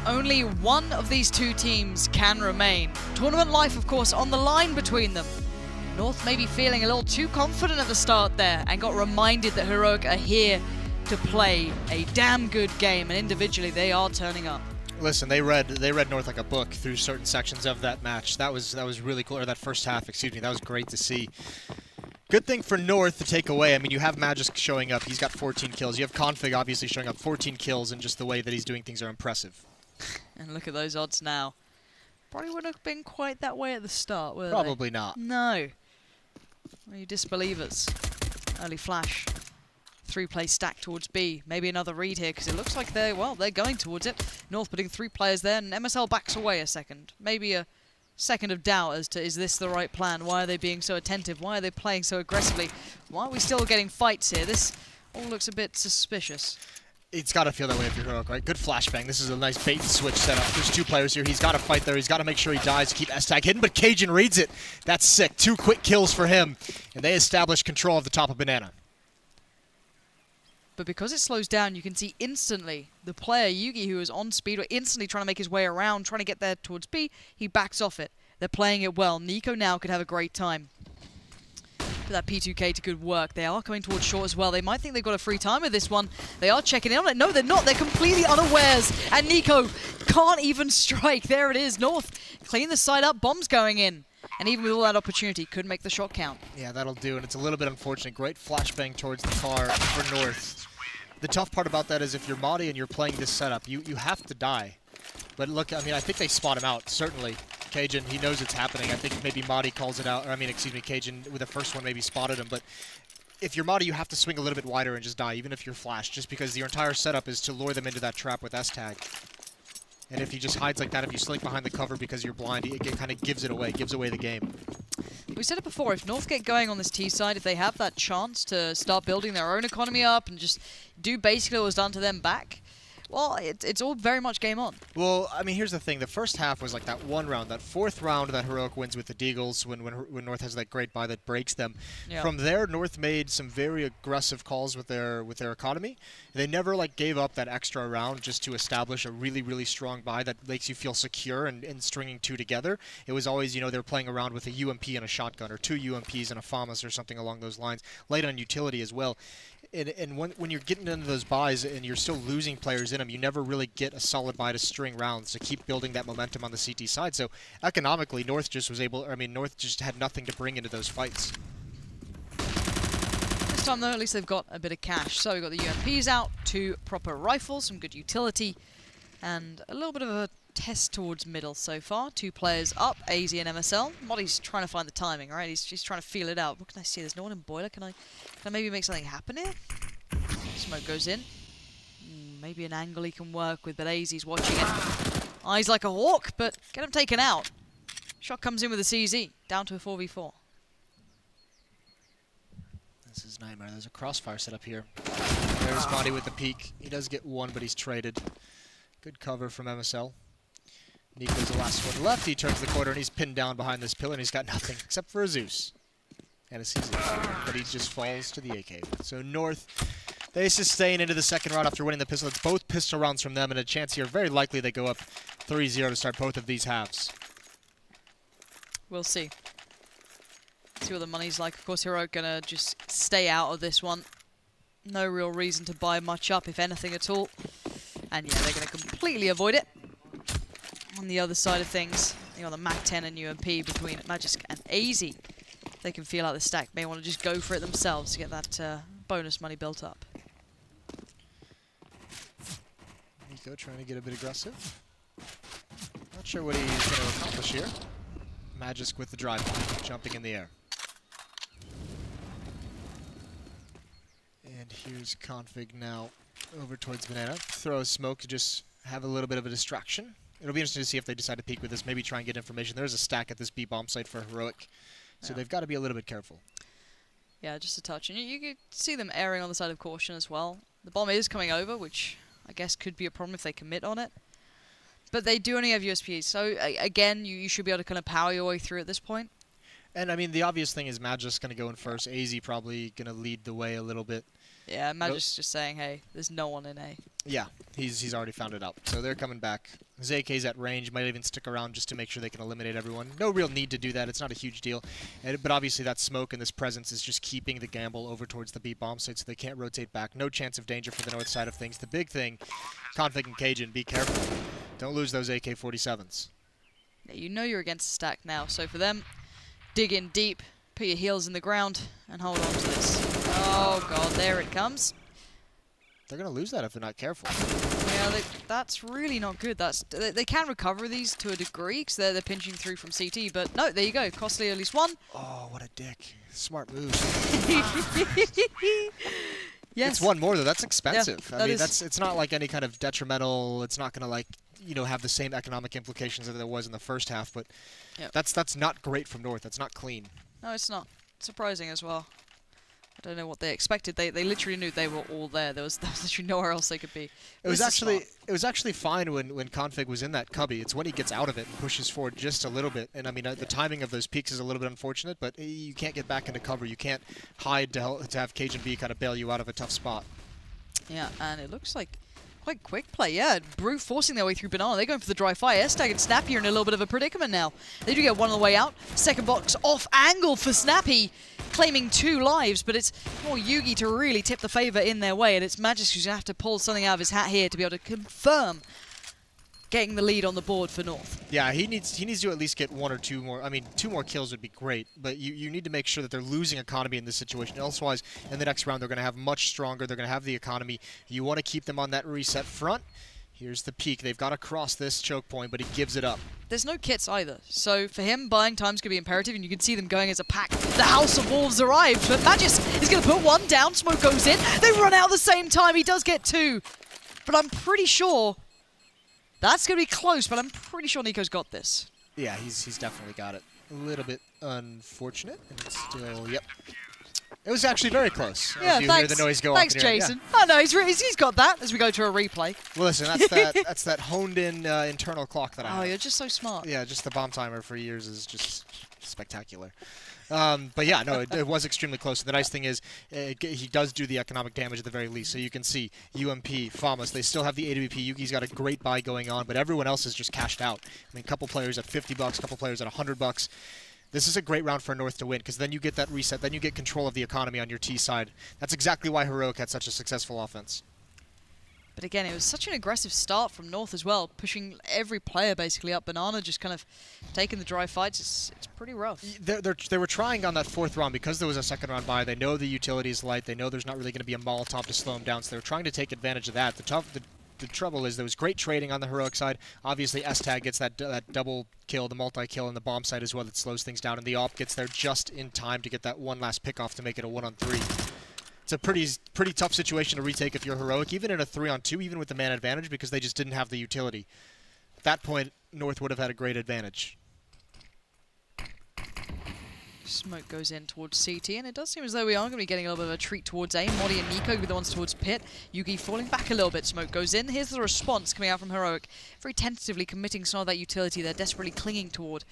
Only one of these two teams can remain. Tournament life, of course, on the line between them. North may be feeling a little too confident at the start there and got reminded that Heroic are here to play a damn good game, and individually they are turning up. Listen, they read North like a book through certain sections of that match. That was really cool, or that first half, excuse me. That was great to see. Good thing for North to take away. I mean, you have Magisk showing up. He's got 14 kills. You have Config obviously showing up 14 kills, and just the way that he's doing things are impressive. And look at those odds now. Probably wouldn't have been quite that way at the start, were they? Probably not. No. Well, you disbelievers. Early flash. 3-play stack towards B. Maybe another read here, because it looks like they're going towards it. North putting 3 players there, and MSL backs away a second. Maybe a second of doubt as to, is this the right plan? Why are they being so attentive? Why are they playing so aggressively? Why are we still getting fights here? This all looks a bit suspicious. It's got to feel that way if you're Heroic, right? Good flashbang. This is a nice bait and switch setup. There's 2 players here. He's got to fight there. He's got to make sure he dies to keep S-Tag hidden, but Cajun reads it. That's sick. 2 quick kills for him, and they establish control of the top of Banana. But because it slows down, you can see instantly the player, Yugi, who is on speed, or instantly trying to make his way around, trying to get there towards B, he backs off it. They're playing it well. Nico now could have a great time. Put that P2K to good work. They are coming towards short as well. They might think they've got a free time with this one. They are checking in on it. No, they're not. They're completely unawares. And Nico can't even strike. There it is. North clean the side up. Bombs going in. And even with all that opportunity, could make the shot count. Yeah, that'll do. And it's a little bit unfortunate. Great flashbang towards the car for North. The tough part about that is if you're Madi and you're playing this setup, you have to die. But look, I mean, I think they spot him out, certainly. Cajun, he knows it's happening. I think maybe Madi calls it out. Or, I mean, excuse me, Cajun with the first one maybe spotted him. But if you're Madi, you have to swing a little bit wider and just die, even if you're Flash, just because your entire setup is to lure them into that trap with S-Tag. And if he just hides like that, if you slink behind the cover because you're blind, it kind of gives it away, gives away the game. We said it before, if North get going on this T side, if they have that chance to start building their own economy up and just do basically what was done to them back, well, it's all very much game on. Well, I mean, here's the thing. The first half was like that one round, that fourth round that Heroic wins with the Deagles when North has that great buy that breaks them. Yeah. From there, North made some very aggressive calls with their economy. They never like gave up that extra round just to establish a really, really strong buy that makes you feel secure and stringing two together. It was always, you know, they're playing around with a UMP and a shotgun or two UMPs and a FAMAS or something along those lines, light on utility as well. And when you're getting into those buys and you're still losing players in them, you never really get a solid buy to string rounds to keep building that momentum on the CT side. So economically, North just was able, I mean, North just had nothing to bring into those fights. This time, though, at least they've got a bit of cash. So we've got the UMPs out, 2 proper rifles, some good utility, and a little bit of a test towards middle so far. 2 players up, AZ and MSL. Modi's trying to find the timing, right? He's trying to feel it out. What can I see? There's no one in Boiler. Can I maybe make something happen here? Smoke goes in. Maybe an angle he can work with, but AZ's watching it. Eyes like a hawk, but get him taken out. Shot comes in with a CZ, down to a 4v4. This is nightmare. There's a crossfire set up here. There's Madi with the peek. He does get one, but he's traded. Good cover from MSL. Nico's the last one left. He turns the corner and he's pinned down behind this pillar and he's got nothing except for a Zeus. And a CZ. But he just falls to the AK. So North, they sustain into the second round after winning the pistol. It's both pistol rounds from them and a chance here. Very likely they go up 3-0 to start both of these halves. We'll see. See what the money's like. Of course, Heroic gonna just stay out of this one. No real reason to buy much up, if anything at all. And yeah, they're going to completely avoid it. On the other side of things, you know, the MAC-10 and UMP between Magisk and AZ. They can feel out the stack. May want to just go for it themselves to get that bonus money built up. Nico trying to get a bit aggressive. Not sure what he's going to accomplish here. Magisk with the drive, jumping in the air. And here's Config now. Over towards Banana. Throw a smoke to just have a little bit of a distraction. It'll be interesting to see if they decide to peek with this, maybe try and get information. There's a stack at this B bomb site for Heroic, so they've got to be a little bit careful. Yeah, just a touch. And you can see them erring on the side of caution as well. The bomb is coming over, which I guess could be a problem if they commit on it. But they do only have USPs, so again, you should be able to kind of power your way through at this point. And I mean, the obvious thing is Magic's going to go in first. AZ probably going to lead the way a little bit. Yeah, Magic's just saying, hey, there's no one in A. Yeah, he's already found it out. So they're coming back. ZK's at range, might even stick around just to make sure they can eliminate everyone. No real need to do that. It's not a huge deal. But obviously that smoke and this presence is just keeping the gamble over towards the B bomb site so they can't rotate back. No chance of danger for the north side of things. The big thing, Config and Cajun, be careful. Don't lose those AK-47s. Yeah, you know you're against the stack now, so for them, dig in deep, put your heels in the ground, and hold on to this. Oh god, there it comes. They're going to lose that if they're not careful. Yeah, that's really not good. They can recover these to a degree because they're pinching through from CT, but no, there you go. Costly at least one. Oh, what a dick. Smart move. Yes. It's one more, though. That's expensive. Yeah, I mean, it's not like any kind of detrimental. It's not going to, like, you know, have the same economic implications that there was in the first half, but that's not great from North. That's not clean. No, it's not. Surprising as well. I don't know what they expected. They literally knew they were all there. There was literally nowhere else they could be. It was actually fine when Config was in that cubby. It's when he gets out of it and pushes forward just a little bit. And I mean, the timing of those peaks is a little bit unfortunate, but you can't get back into cover. You can't hide to have Cajun B kind of bail you out of a tough spot. Yeah, and it looks like Quite quick play, yeah. Brew forcing their way through Banana. They're going for the dry fire. Stag and Snappy are in a little bit of a predicament now. They do get one on the way out. Second box off angle for Snappy, claiming 2 lives, but it's more Yugi to really tip the favor in their way, and it's Magis who's going to have to pull something out of his hat here to be able to confirm getting the lead on the board for North. Yeah, he needs to at least get 1 or 2 more. I mean, 2 more kills would be great, but you need to make sure that they're losing economy in this situation. Elsewise, in the next round, they're going to have much stronger. They're going to have the economy. You want to keep them on that reset front. Here's the peak. They've got to cross this choke point, but he gives it up. There's no kits either, so for him, buying time's going to be imperative, and you can see them going as a pack. The House of Wolves arrives, but Magis is going to put 1 down. Smoke goes in. They run out at the same time. He does get 2, but I'm pretty sure that's going to be close, but I'm pretty sure Nico's got this. Yeah, he's definitely got it. A little bit unfortunate, and it's still, yep. It was actually very close. Yeah, you thanks. Hear the noise go thanks, off in Jason. Yeah. Oh, no, he's got that as we go to a replay. Well, listen, that's that honed-in internal clock that I have. Oh, you're just so smart. Yeah, just the bomb timer for years is just spectacular. But yeah, no, it was extremely close. The nice thing is he does do the economic damage at the very least. So you can see UMP, Famas, they still have the AWP. Yugi's got a great buy going on, but everyone else is just cashed out. I mean, a couple players at $50, a couple players at $100. This is a great round for North to win, because then you get that reset, then you get control of the economy on your T side. That's exactly why Heroic had such a successful offense. But again, it was such an aggressive start from North as well, pushing every player basically up. Banana just kind of taking the dry fights. It's pretty rough. They were trying on that 4th round because there was a 2nd round buy. They know the utility is light. They know there's not really going to be a Molotov to slow them down, so they were trying to take advantage of that. The trouble is there was great trading on the Heroic side. Obviously, S-Tag gets that double kill, the multi-kill on the bomb side as well that slows things down, and the AWP gets there just in time to get that one last pick-off to make it a 1-on-3. It's a pretty tough situation to retake if you're Heroic, even in a 3-on-2, even with the man advantage, because they just didn't have the utility. At that point, North would have had a great advantage. Smoke goes in towards CT, and it does seem as though we are going to be getting a little bit of a treat towards A. Modi and Nico will be the ones towards Pit. Yugi falling back a little bit. Smoke goes in. Here's the response coming out from Heroic. Very tentatively committing some of that utility they're desperately clinging toward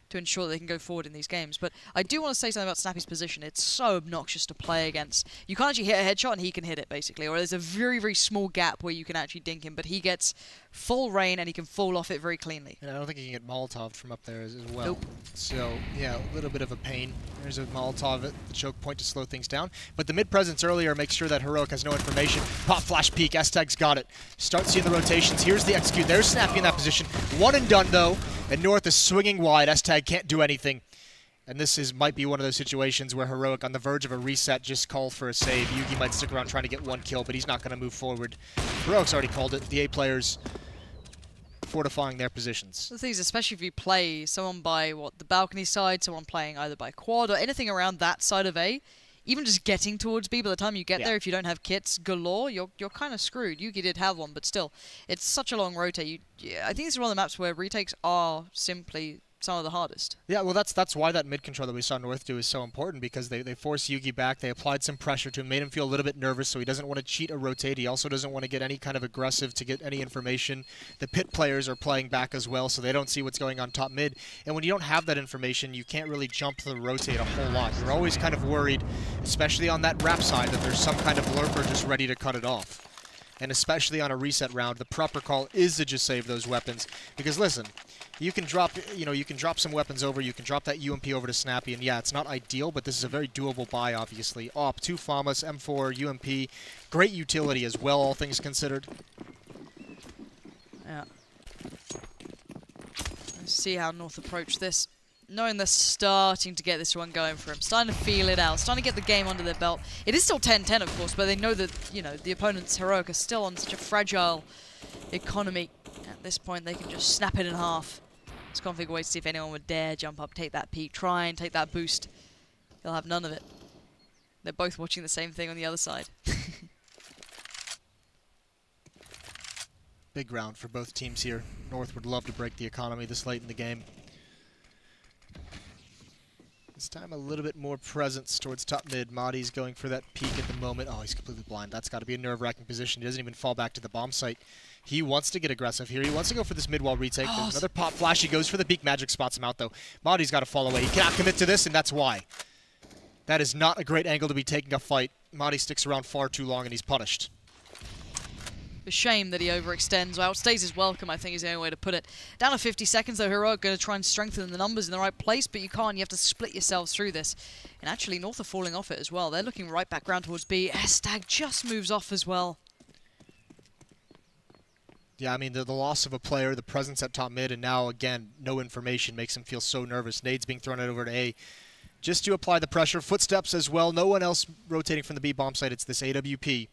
to ensure that they can go forward in these games. But I do want to say something about Snappy's position. It's so obnoxious to play against. You can't actually hit a headshot and he can hit it, basically. Or there's a very, very small gap where you can actually dink him. But he gets full rain and he can fall off it very cleanly. And I don't think he can get Molotov'd from up there as well. Nope. So, yeah, a little bit of a pain. There's a Molotov at the choke point to slow things down. But the mid-presence earlier makes sure that Heroic has no information. Pop, flash, peek. S-Tag's got it. Start seeing the rotations. Here's the execute. There's Snappy in that position. 1 and done, though. And North is swinging wide. S-Tag can't do anything. And this might be one of those situations where Heroic, on the verge of a reset, just called for a save. Yugi might stick around trying to get 1 kill, but he's not going to move forward. Heroic's already called it. The A players fortifying their positions. The thing is, especially if you play someone by, the balcony side, someone playing either by quad or anything around that side of A, even just getting towards B, by the time you get there, if you don't have kits galore, you're kind of screwed. Yugi did have one, but still, it's such a long rotate. I think this is one of the maps where retakes are simply some of the hardest. Yeah, well, that's why that mid control that we saw North do is so important, because they force Yugi back. They applied some pressure to him, made him feel a little bit nervous, so he doesn't want to cheat or rotate. He also doesn't want to get any kind of aggressive to get any information. The pit players are playing back as well, so they don't see what's going on top mid. And when you don't have that information, you can't really jump the rotate a whole lot. You're always kind of worried, especially on that wrap side, that there's some kind of lurker just ready to cut it off. And especially on a reset round, the proper call is to just save those weapons. Because listen, you can drop some weapons over, you can drop that UMP over to Snappy, and yeah, it's not ideal, but this is a very doable buy, obviously. AWP, 2 FAMAS, M4, UMP, great utility as well, all things considered. Yeah. Let's see how North approach this. Knowing they're starting to get this one going for him, starting to feel it out, starting to get the game under their belt. It is still 10-10, of course, but they know that, the opponent's Heroic are still on such a fragile economy. At this point, they can just snap it in half. This config waits to see if anyone would dare jump up, take that peek, try and take that boost. They'll have none of it. They're both watching the same thing on the other side. Big round for both teams here. North would love to break the economy this late in the game. This time a little bit more presence towards top mid. Madi's going for that peek at the moment. Oh, he's completely blind. That's got to be a nerve-wracking position. He doesn't even fall back to the bomb site. He wants to get aggressive here. He wants to go for this mid-wall retake. There's another pop flash. He goes for the peek. Magic spots him out, though. Madi's got to fall away. He cannot commit to this, and that's why. That is not a great angle to be taking a fight. Madi sticks around far too long, and he's punished. A shame that he overextends or outstays his welcome, I think is the only way to put it. Down to 50 seconds though, Heroic going to try and strengthen the numbers in the right place, but you can't. You have to split yourselves through this. And actually, North are falling off it as well. They're looking right back round towards B. Stag just moves off as well. Yeah, I mean, the loss of a player, the presence at top mid, and now, again, no information makes him feel so nervous. Nades being thrown over to A just to apply the pressure. Footsteps as well. No one else rotating from the B bomb site. It's this AWP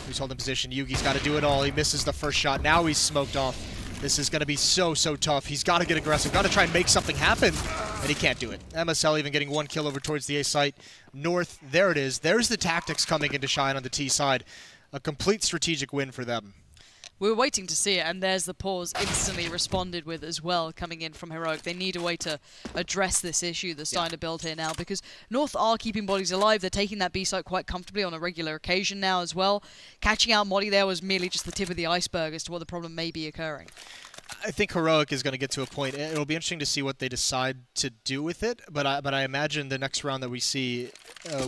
who's holding position. Yugi's got to do it all. He misses the first shot. Now he's smoked off. This is going to be so tough. He's got to get aggressive. Got to try and make something happen, and he can't do it. MSL even getting one kill over towards the A site. North, there it is. There's the tactics coming into shine on the T side. A complete strategic win for them. We were waiting to see it, and there's the pause instantly responded with as well, coming in from Heroic. They need a way to address this issue they're starting to build here now, because North are keeping bodies alive. They're taking that B site quite comfortably on a regular occasion now as well. Catching out Modi there was merely just the tip of the iceberg as to what the problem may be occurring. I think Heroic is going to get to a point. It'll be interesting to see what they decide to do with it, but I imagine the next round that we see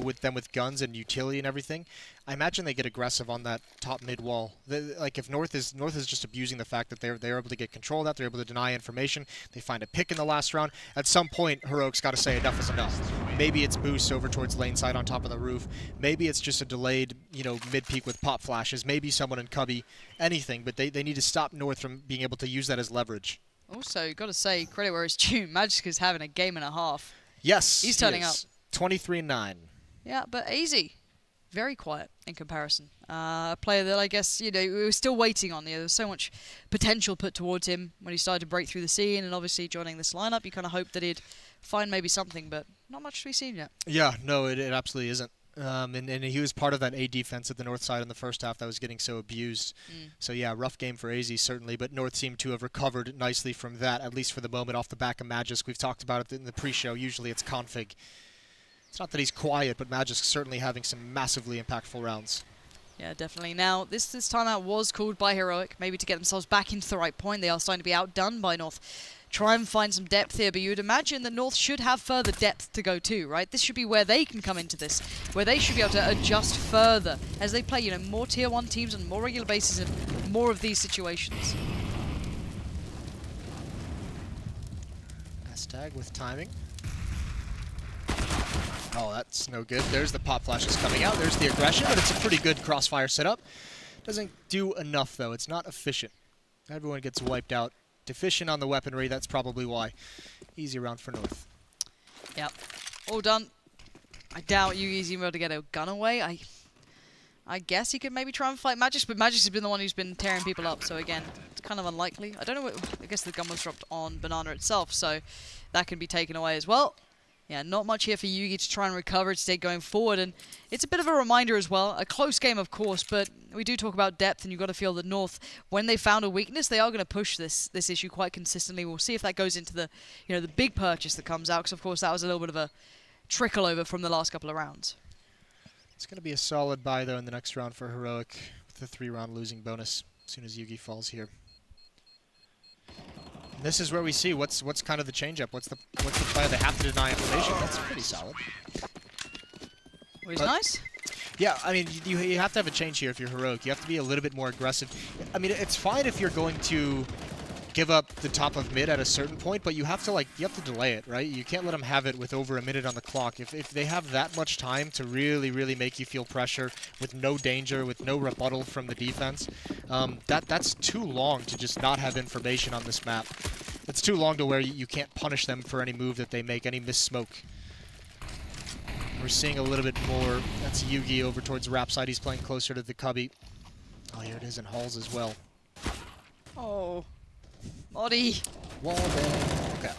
with them with guns and utility and everything, I imagine they get aggressive on that top mid wall. Like if North is just abusing the fact that they're able to get control of that, they're able to deny information, they find a pick in the last round. At some point, Heroic's got to say enough is enough. Maybe it's boost over towards lane side on top of the roof. Maybe it's just a delayed, mid peak with pop flashes. Maybe someone in cubby, anything. But they need to stop North from being able to use that as leverage. Also, got to say credit where it's due. Magiska's having a game and a half. Yes, he's turning up. 23-9. Yeah, but easy. Very quiet in comparison. A player that I guess, we were still waiting on. There was so much potential put towards him when he started to break through the scene, and obviously joining this lineup, you kind of hoped that he'd find maybe something, but not much to be seen yet. Yeah, no, it absolutely isn't. And he was part of that A defense at the North side in the first half that was getting so abused. So yeah, rough game for AZ certainly, but North seemed to have recovered nicely from that, at least for the moment, off the back of Magisk. We've talked about it in the pre-show. Usually it's Config. It's not that he's quiet, but Magisk's certainly having some massively impactful rounds. Yeah, definitely. Now, this timeout was called by Heroic, maybe to get themselves back into the right point. They are starting to be outdone by North. Try and find some depth here, but you would imagine that North should have further depth to go to, right? This should be where they can come into this, where they should be able to adjust further as they play, more Tier 1 teams on a more regular basis and more of these situations. Hashtag with timing. Oh, that's no good. There's the pop flashes coming out. There's the aggression, but it's a pretty good crossfire setup. Doesn't do enough, though. It's not efficient. Everyone gets wiped out. Deficient on the weaponry, that's probably why. Easy round for North. Yep. All done. I doubt Yugi's even able to get a gun away. I guess he could maybe try and fight Magisk, but Magisk has been the one who's been tearing people up, so again, it's kind of unlikely. I don't know I guess the gun was dropped on Banana itself, so that can be taken away as well. Yeah, not much here for Yugi to try and recover to stay going forward, and it's a bit of a reminder as well. A close game, of course, but we do talk about depth, and you've got to feel that North, when they found a weakness, they are going to push this issue quite consistently. We'll see if that goes into the the big purchase that comes out, because of course that was a little bit of a trickle over from the last couple of rounds. It's going to be a solid buy though in the next round for Heroic with the 3-round losing bonus as soon as Yugi falls here. This is where we see what's kind of the change up. What's the play? They have to deny information. That's pretty solid. Well, he's nice. Yeah, I mean you have to have a change here if you're Heroic. You have to be a little bit more aggressive. I mean it's fine if you're going to give up the top of mid at a certain point, but you have to delay it, right? You can't let them have it with over a minute on the clock. If they have that much time to really make you feel pressure with no danger, with no rebuttal from the defense, that's too long to just not have information on this map. It's too long to where you can't punish them for any move that they make, any miss-smoke. We're seeing a little bit more. That's Yugi over towards Rap side. He's playing closer to the cubby. Oh, here it is in Halls as well. Oh. Modi. Wall bang. Okay.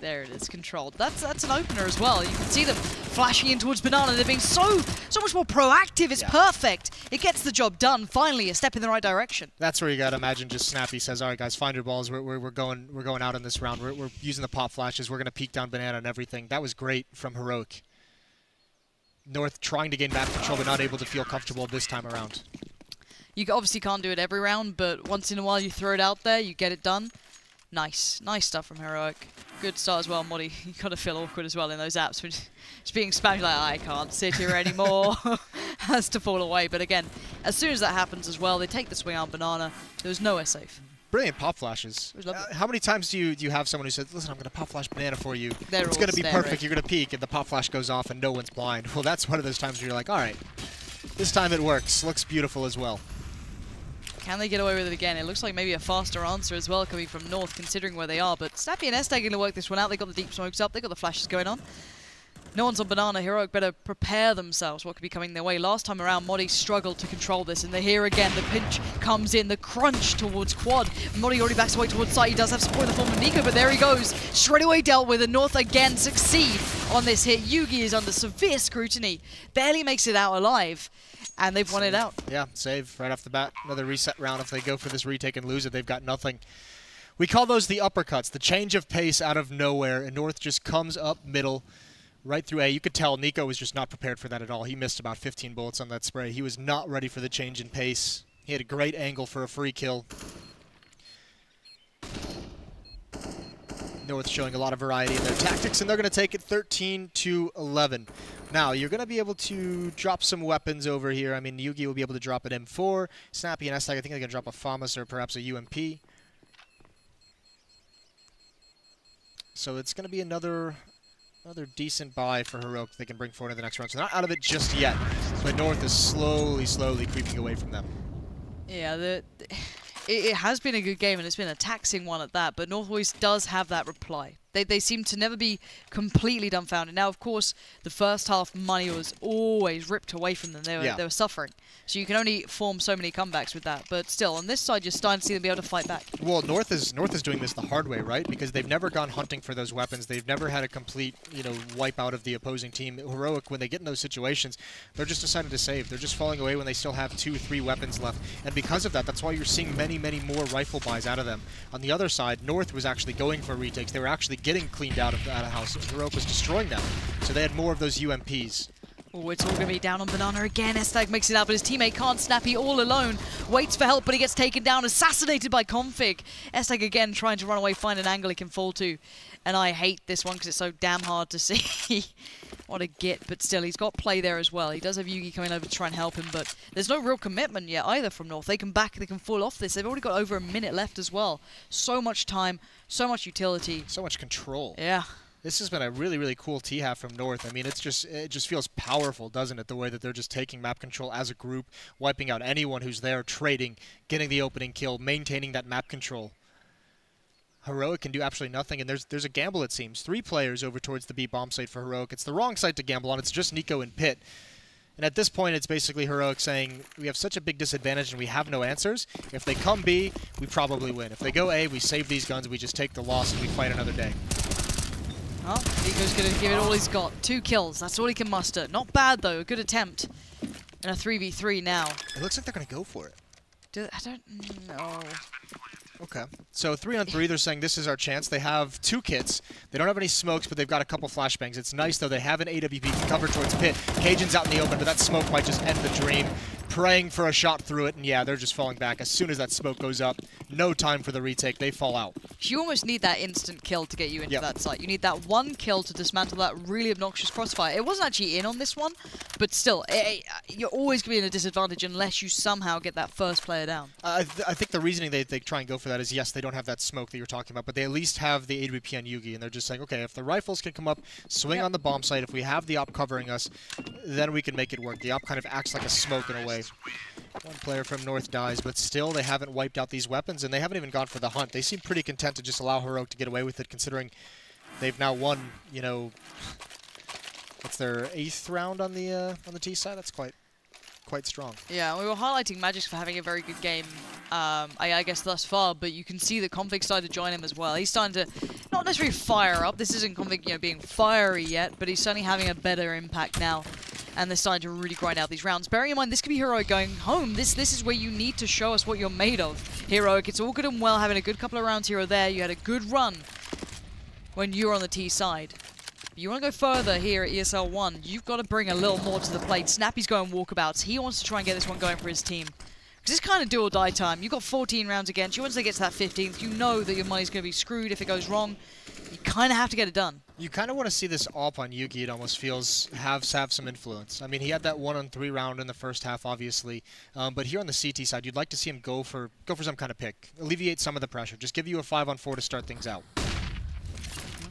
There it is, controlled. That's an opener as well. You can see them flashing in towards Banana. They're being so much more proactive. It's perfect. It gets the job done. Finally, a step in the right direction. That's where you gotta imagine just Snappy says, "All right, guys, find your balls. We're going out in this round. We're using the pop flashes. We're gonna peek down Banana and everything." That was great from Heroic. North trying to gain map control, but not able to feel comfortable this time around. You obviously can't do it every round, but once in a while you throw it out there, you get it done. Nice stuff from Heroic. Good start as well, Modi. You gotta feel awkward as well in those apps. Just being spammed like, I can't sit here anymore. has to fall away. But again, as soon as that happens as well, they take the swing on Banana. There's nowhere safe. Brilliant pop flashes. How many times do you have someone who says, listen, I'm going to pop flash Banana for you. It's going to be perfect. You're going to peek, and the pop flash goes off, and no one's blind. Well, that's one of those times where you're like, all right, this time it works. Looks beautiful as well. Can they get away with it again? It looks like maybe a faster answer as well coming from North, considering where they are. But Snappy and Estag going to work this one out. They got the deep smokes up. They got the flashes going on. No one's on Banana. Heroic better prepare themselves what could be coming their way. Last time around, Modi struggled to control this, and they're here again. The pinch comes in, the crunch towards Quad. Modi already backs away towards side. He does have support in the form of Nico, but there he goes. Straight away dealt with, and North again succeed on this hit. Yugi is under severe scrutiny. Barely makes it out alive, and they've won it out. Yeah, save right off the bat. Another reset round. If they go for this retake and lose it, they've got nothing. We call those the uppercuts, the change of pace out of nowhere, and North just comes up middle. Right through A. You could tell Nico was just not prepared for that at all. He missed about 15 bullets on that spray. He was not ready for the change in pace. He had a great angle for a free kill. North showing a lot of variety in their tactics, and they're going to take it 13-11. Now, you're going to be able to drop some weapons over here. I mean, Yugi will be able to drop an M4. Snappy and Estag, I think they're going to drop a FAMAS or perhaps a UMP. So it's going to be another decent buy for Heroic they can bring forward in the next round. So they're not out of it just yet, but North is slowly creeping away from them. Yeah, it has been a good game, and it's been a taxing one at that, but North always does have that reply. They seem to never be completely dumbfounded. Now, of course, the first half money was always ripped away from them. They were suffering. So you can only form so many comebacks with that. But still, on this side, you're starting to see them be able to fight back. Well, North is doing this the hard way, right? Because they've never gone hunting for those weapons. They've never had a complete, wipe out of the opposing team. Heroic, when they get in those situations, they're just deciding to save. They're just falling away when they still have 2-3 weapons left. And because of that, that's why you're seeing many more rifle buys out of them. On the other side, North was actually going for retakes. They were actually getting cleaned out of house. Heroic was destroying them. So they had more of those UMPs. Oh, it's all going to be down on Banana again. Estag makes it out, but his teammate can't. Snappy all alone. Waits for help, but he gets taken down. Assassinated by Config. Estag again trying to run away, find an angle he can fall to. And I hate this one because it's so damn hard to see. What a git, but still, he's got play there as well. He does have Yugi coming over to try and help him, but there's no real commitment yet either from North. They can fall off this. They've already got over a minute left as well. So much time, so much utility. So much control. Yeah. This has been a really cool T-half from North. I mean, it just feels powerful, doesn't it? The way that they're just taking map control as a group, wiping out anyone who's there, trading, getting the opening kill, maintaining that map control. Heroic can do absolutely nothing, and there's a gamble, it seems. 3 players over towards the B bomb site for Heroic. It's the wrong site to gamble on. It's just Nico and Pit. And at this point, it's basically Heroic saying, we have such a big disadvantage and we have no answers. If they come B, we probably win. If they go A, we save these guns, we just take the loss, and we fight another day. Oh, Nico's going to give it all he's got. 2 kills, that's all he can muster. Not bad, though. A good attempt. And a 3v3 now. It looks like they're going to go for it. I don't know. Okay. So 3-on-3, they're saying this is our chance. They have 2 kits. They don't have any smokes, but they've got a couple flashbangs. It's nice, though. They have an AWP covered towards Pit. Cajun's out in the open, but that smoke might just end the dream. Praying for a shot through it, and yeah, they're just falling back. As soon as that smoke goes up, no time for the retake. They fall out. You almost need that instant kill to get you into that site. You need that one kill to dismantle that really obnoxious crossfire. It wasn't actually in on this one, but still, you're always going to be in a disadvantage unless you somehow get that first player down. I think the reasoning they try and go for that is, yes, they don't have that smoke that you're talking about, but they at least have the AWP on Yugi, and they're just saying, okay, if the rifles can come up, swing on the bomb site, if we have the op covering us, then we can make it work. The op kind of acts like a smoke in a way. One player from North dies, but still they haven't wiped out these weapons, and they haven't even gone for the hunt. They seem pretty content to just allow Heroic to get away with it, considering they've now won, what's their 8th round on the T side? That's quite strong. Yeah, we were highlighting Magix for having a very good game, I guess, thus far, but you can see that Config started to join him as well. He's starting to, not necessarily fire up, this isn't Config, being fiery yet, but he's certainly having a better impact now. And they're starting to really grind out these rounds. Bearing in mind, this could be Heroic going home. This is where you need to show us what you're made of. Heroic, it's all good and well having a good couple of rounds here or there. You had a good run when you were on the T side. But you want to go further here at ESL One, you've got to bring a little more to the plate. Snappy's going walkabouts. He wants to try and get this one going for his team. Because it's kind of do or die time. You've got 14 rounds against you. Once they get to that 15th, you know that your money's going to be screwed if it goes wrong. You kind of have to get it done. You kind of want to see this op on Yugi. It almost feels have some influence. I mean, he had that 1-on-3 round in the first half, obviously, but here on the CT side, you'd like to see him go for some kind of pick, alleviate some of the pressure, just give you a 5-on-4 to start things out.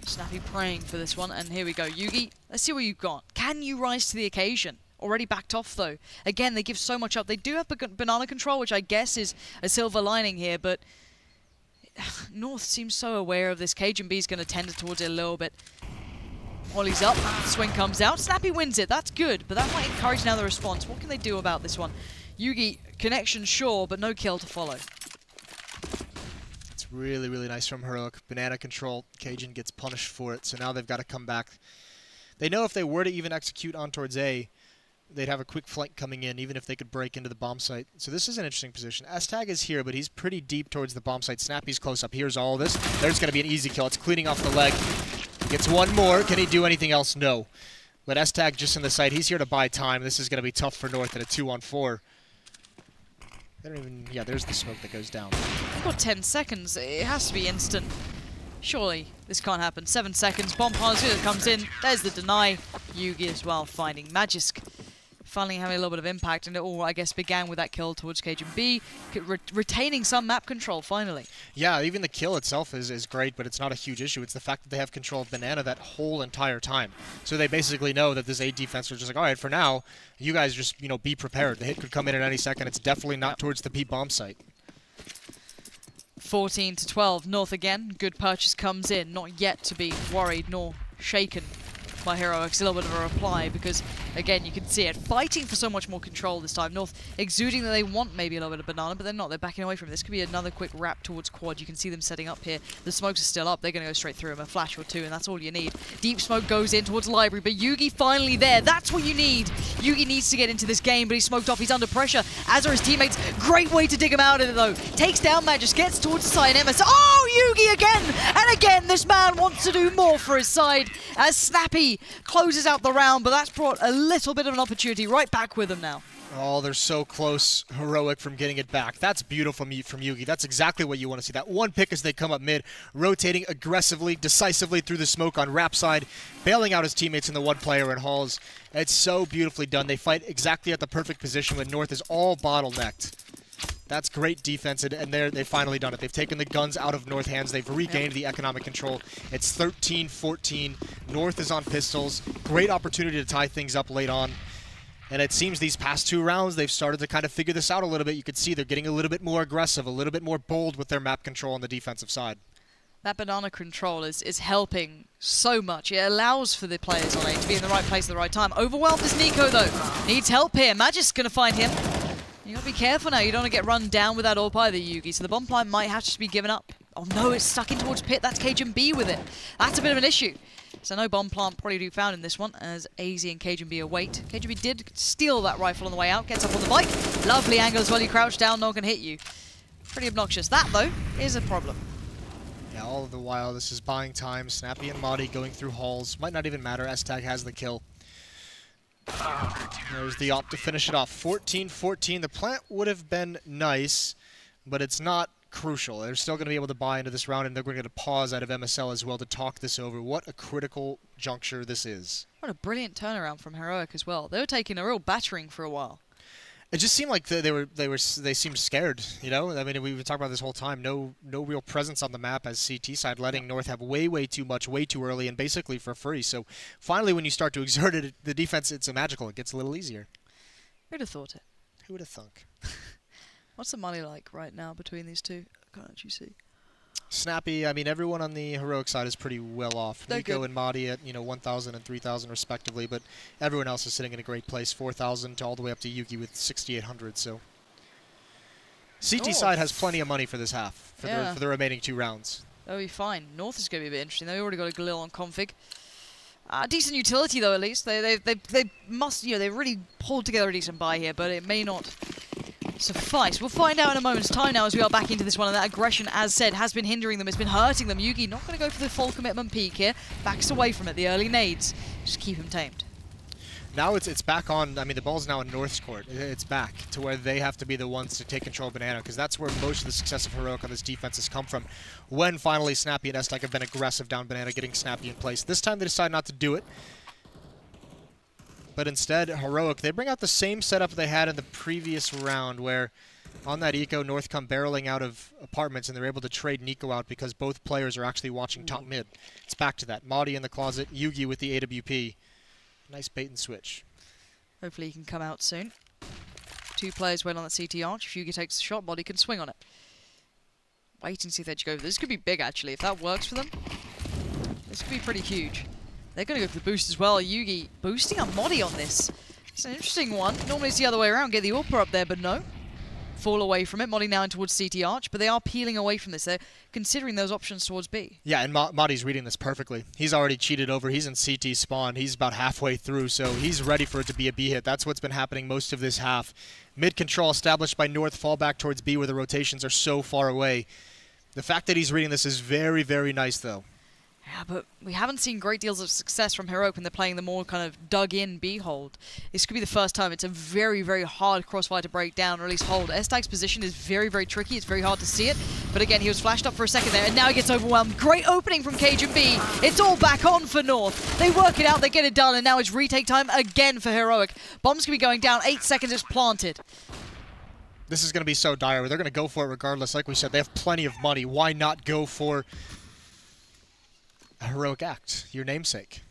Snappy praying for this one, and here we go. Yugi, let's see what you've got. Can you rise to the occasion? Already backed off, though. Again, they give so much up. They do have banana control, which I guess is a silver lining here, but North seems so aware of this. Cajun B is going to tend towards it a little bit. Ollie's up, swing comes out. Snappy wins it, that's good, but that might encourage now the response. What can they do about this one? Yugi, connection sure, but no kill to follow. It's really, really nice from Heroic. Banana control, Cajun gets punished for it, so now they've got to come back. They know if they were to even execute on towards A, they'd have a quick flank coming in, even if they could break into the bomb site. So this is an interesting position. S-Tag is here, but he's pretty deep towards the bomb site. Snappy's close up. Here's all this. There's going to be an easy kill. It's cleaning off the leg. Gets one more. Can he do anything else? No. But S-Tag just in the site. He's here to buy time. This is going to be tough for North at a 2-on-4. They don't even... Yeah, there's the smoke that goes down. They've got 10 seconds. It has to be instant. Surely this can't happen. 7 seconds. Bomb Panzer comes in. There's the deny. Yugi as well finding Magisk. Finally having a little bit of impact, and it all, I guess, began with that kill towards Cajun B, retaining some map control, finally. Yeah, even the kill itself is great, but it's not a huge issue. It's the fact that they have control of Banana that whole entire time. So they basically know that this A defense was just like, all right, for now, you guys just, you know, be prepared. The hit could come in at any second. It's definitely not towards the P bomb site. 14-12, North again. Good purchase comes in, not yet to be worried nor shaken by Heroics. A little bit of a reply because, again, you can see it. Fighting for so much more control this time. North exuding that they want maybe a little bit of banana, but they're not. They're backing away from it. This could be another quick wrap towards quad. You can see them setting up here. The smokes are still up. They're going to go straight through them. A flash or two, and that's all you need. Deep smoke goes in towards library, but Yugi finally there. That's what you need. Yugi needs to get into this game, but he's smoked off. He's under pressure, as are his teammates. Great way to dig him out of it, though. Takes down Magisk, gets towards the side. MS. Oh, Yugi again! And again, this man wants to do more for his side as Snappy closes out the round, but that's brought a little bit of an opportunity right back with him now. Oh, they're so close, Heroic, from getting it back. That's beautiful from Yugi. That's exactly what you want to see. That one pick as they come up mid, rotating aggressively, decisively through the smoke on Rap side, bailing out his teammates in the one player in Halls. It's so beautifully done. They fight exactly at the perfect position when North is all bottlenecked. That's great defense, and they've finally done it. They've taken the guns out of North hands. They've regained the economic control. It's 13-14. North is on pistols. Great opportunity to tie things up late on. And it seems these past 2 rounds, they've started to kind of figure this out a little bit. You can see they're getting a little bit more aggressive, a little bit more bold with their map control on the defensive side. That banana control is helping so much. It allows for the players on A to be in the right place at the right time. Overwhelmed is Nico, though. Needs help here. Magisk's going to find him. You gotta be careful now. You don't want to get run down with that AWP either, Yugi. So the bomb plant might have to be given up. Oh no, it's stuck in towards pit. That's Cajun B with it. That's a bit of an issue. So no bomb plant probably to be found in this one as AZ and Cajun B await. Cajun B did steal that rifle on the way out. Gets up on the bike. Lovely angle as well. You crouch down, no one can hit you. Pretty obnoxious. That, though, is a problem. Yeah, all the while, this is buying time. Snappy and Madi going through halls. Might not even matter. S-Tag has the kill. There's the op to finish it off. 14-14. The plant would have been nice, but it's not crucial. They're still going to be able to buy into this round, and they're going to get a pause out of MSL as well to talk this over. What a critical juncture this is. What a brilliant turnaround from Heroic as well. They were taking a real battering for a while. It just seemed like they seemed scared, you know? I mean, we've been talking about this whole time. No real presence on the map as CT side, letting North have way too much, way too early, and basically for free. So finally, when you start to exert it, the defense, it's magical. It gets a little easier. Who'd have thought it? Who would have thunk? What's the money like right now between these two? I can't actually see. Snappy, I mean, everyone on the Heroic side is pretty well off. They're Nico good. and Madi at, 1,000 and 3,000 respectively, but everyone else is sitting in a great place, 4,000 to all the way up to Yuki with 6,800, so. CT side has plenty of money for this half, for the remaining 2 rounds. That'll be fine. North is going to be a bit interesting. They've already got a Galil on config. Decent utility, though, at least. They must, they really pulled together a decent buy here, but it may not suffice. We'll find out in a moment's time now as we are back into this one, and that aggression, as said, has been hindering them. It's been hurting them. Yugi not going to go for the full commitment peak here. Backs away from it. The early nades just keep him tamed. Now it's back on. I mean, the ball's now in North's court. It's back to where they have to be the ones to take control of Banana, because that's where most of the success of Heroic on this defense has come from. When finally Snappy and S-Tech have been aggressive down Banana, getting Snappy in place. This time they decide not to do it. But instead, Heroic, they bring out the same setup they had in the previous round, where on that eco, North come barreling out of apartments, and they're able to trade Nico out because both players are actually watching top mid. It's back to that. Madi in the closet, Yugi with the AWP. Nice bait and switch. Hopefully he can come out soon. 2 players wait on that CT arch. If Yugi takes the shot, Madi can swing on it. Wait and see if they go. This could be big, actually. If that works for them, this could be pretty huge. They're going to go for the boost as well. Yugi boosting up Modi on this. It's an interesting one. Normally it's the other way around. Get the AWP up there, but no. Fall away from it. Modi now in towards CT arch, but they are peeling away from this. They're considering those options towards B. Yeah, and Modi's reading this perfectly. He's already cheated over. He's in CT spawn. He's about halfway through, so he's ready for it to be a B hit. That's what's been happening most of this half. Mid control established by North. Fall back towards B where the rotations are so far away. The fact that he's reading this is very, very nice, though. Yeah, but we haven't seen great deals of success from Heroic when they're playing the more kind of dug-in B hold. This could be the first time. It's a very, very hard crossfire to break down, or at least hold. S-Tag's position is very, very tricky. It's very hard to see it. But again, he was flashed up for a second there, and now he gets overwhelmed. Great opening from Cajun B. It's all back on for North. They work it out, they get it done, and now it's retake time again for Heroic. Bomb's going to be going down. 8 seconds, it's planted. This is going to be so dire. They're going to go for it regardless. Like we said, they have plenty of money. Why not go for a heroic act, your namesake?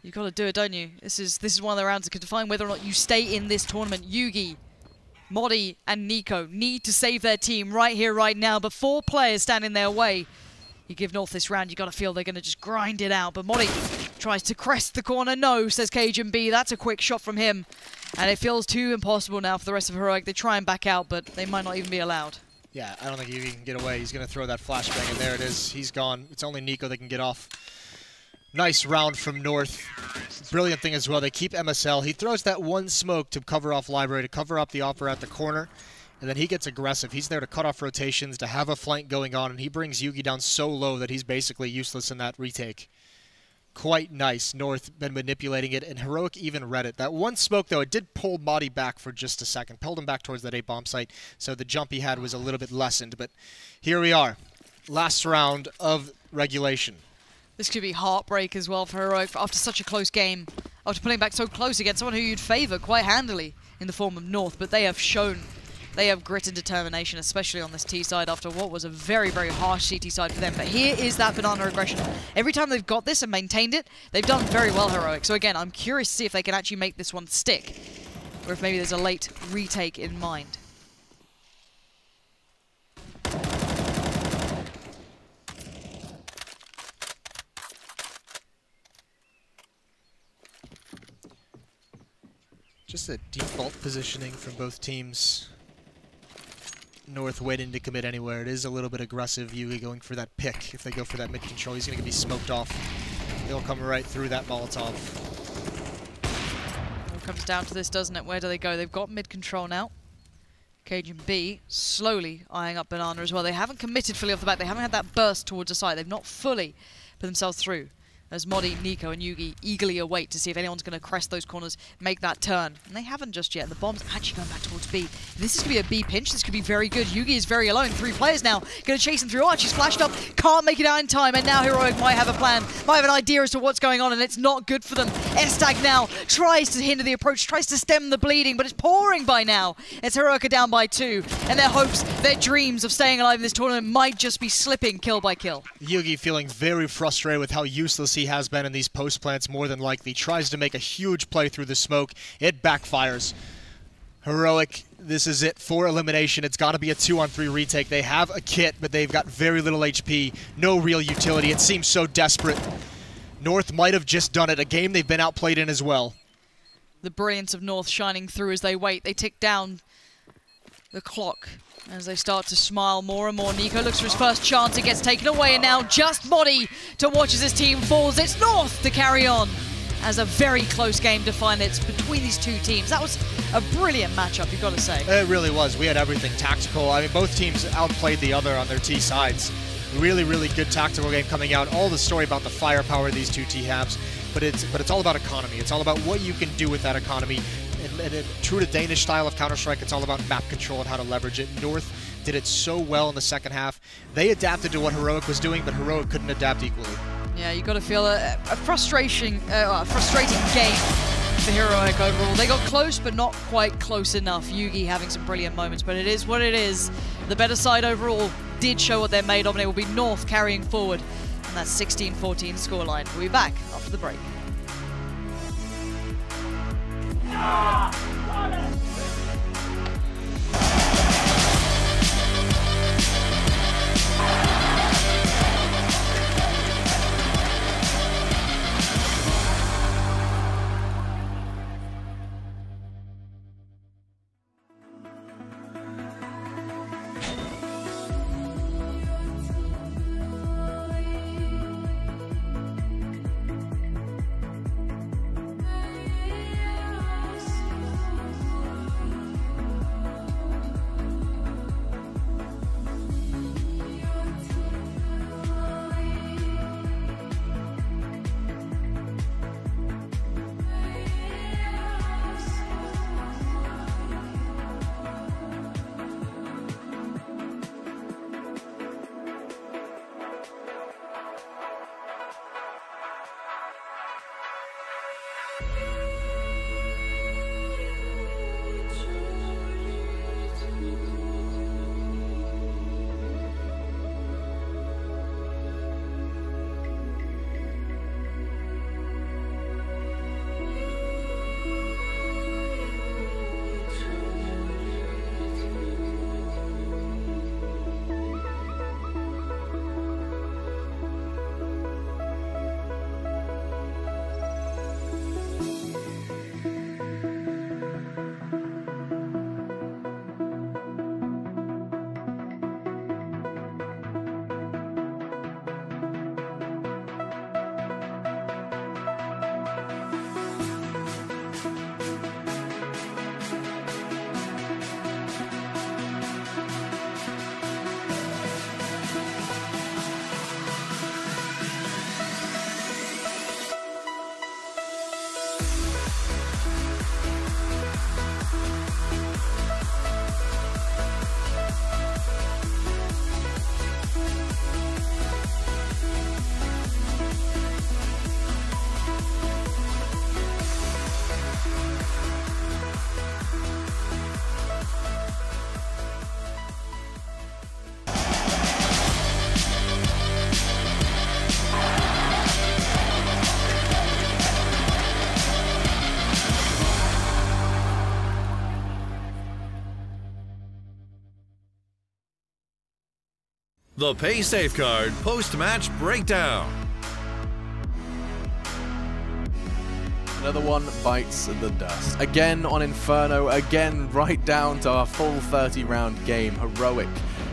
You got to do it, don't you? This is one of the rounds that can define whether or not you stay in this tournament. Yugi, Modi, and Nico need to save their team right here, right now, but 4 players stand in their way. You give North this round, you got to feel they're going to just grind it out, but Modi tries to crest the corner. No, says Cajun B. That's a quick shot from him, and it feels too impossible now for the rest of Heroic. They try and back out, but they might not even be allowed. Yeah, I don't think Yugi can get away. He's going to throw that flashbang, and there it is. He's gone. It's only Nico that can get off. Nice round from North. Brilliant thing as well. They keep MSL. He throws that one smoke to cover off Library, to cover up the offer at the corner, and then he gets aggressive. He's there to cut off rotations, to have a flank going on, and he brings Yugi down so low that he's basically useless in that retake. Quite nice. North been manipulating it, and Heroic even read it. That one smoke, though, it did pull Madi back for just a second. Pulled him back towards that A-bomb site, so the jump he had was a little bit lessened. But here we are. Last round of regulation. This could be heartbreak as well for Heroic after such a close game. After putting back so close against someone who you'd favour quite handily in the form of North. But they have shown they have grit and determination, especially on this T side after what was a very, very harsh CT side for them. But here is that banana aggression. Every time they've got this and maintained it, they've done very well, Heroic. So again, I'm curious to see if they can actually make this one stick, or if maybe there's a late retake in mind. Just a default positioning from both teams. North waiting to commit anywhere. It is a little bit aggressive. Yugi going for that pick. If they go for that mid control, he's going to be smoked off. They'll come right through that Molotov. All comes down to this, doesn't it? Where do they go? They've got mid control now. Cajun B slowly eyeing up Banana as well. They haven't committed fully off the bat. They haven't had that burst towards the side. They've not fully put themselves through. As Modi, Nico, and Yugi eagerly await to see if anyone's going to crest those corners, make that turn. And they haven't just yet. The bomb's actually going back towards B. If this is going to be a B pinch, this could be very good. Yugi is very alone. 3 players now. Going to chase him through Arch. He's flashed up. Can't make it out in time. And now Heroic might have a plan. Might have an idea as to what's going on, and it's not good for them. S-Tag now tries to hinder the approach, tries to stem the bleeding, but it's pouring by now. It's Heroic are down by 2. And their hopes, their dreams of staying alive in this tournament might just be slipping kill by kill. Yugi feeling very frustrated with how useless he has been in these post plants, more than likely. Tries to make a huge play through the smoke. It backfires. Heroic, this is it for elimination. It's got to be a 2-on-3 retake. They have a kit, but they've got very little HP. No real utility. It seems so desperate. North might have just done it. A game they've been outplayed in as well. The brilliance of North shining through as they wait. They tick down the clock as they start to smile more and more. Nico looks for his first chance. It gets taken away, and now just Modi to watch as his team falls. It's North to carry on as a very close game to find it's between these two teams. That was a brilliant matchup, you've got to say. It really was. We had everything tactical. I mean, both teams outplayed the other on their T sides. Really, really good tactical game coming out. All the story about the firepower these two T-Habs. but it's all about economy. It's all about what you can do with that economy. And true to Danish style of Counter-Strike, it's all about map control and how to leverage it. North did it so well in the second half. They adapted to what Heroic was doing, but Heroic couldn't adapt equally. Yeah, you got to feel a frustrating game for Heroic overall. They got close, but not quite close enough. Yugi having some brilliant moments, but it is what it is. The better side overall did show what they're made of, and it will be North carrying forward. And that's 16-14 scoreline. We'll be back after the break. The Pay Safeguard Post-Match Breakdown. Another one bites the dust. Again on Inferno, again right down to our full 30-round game. Heroic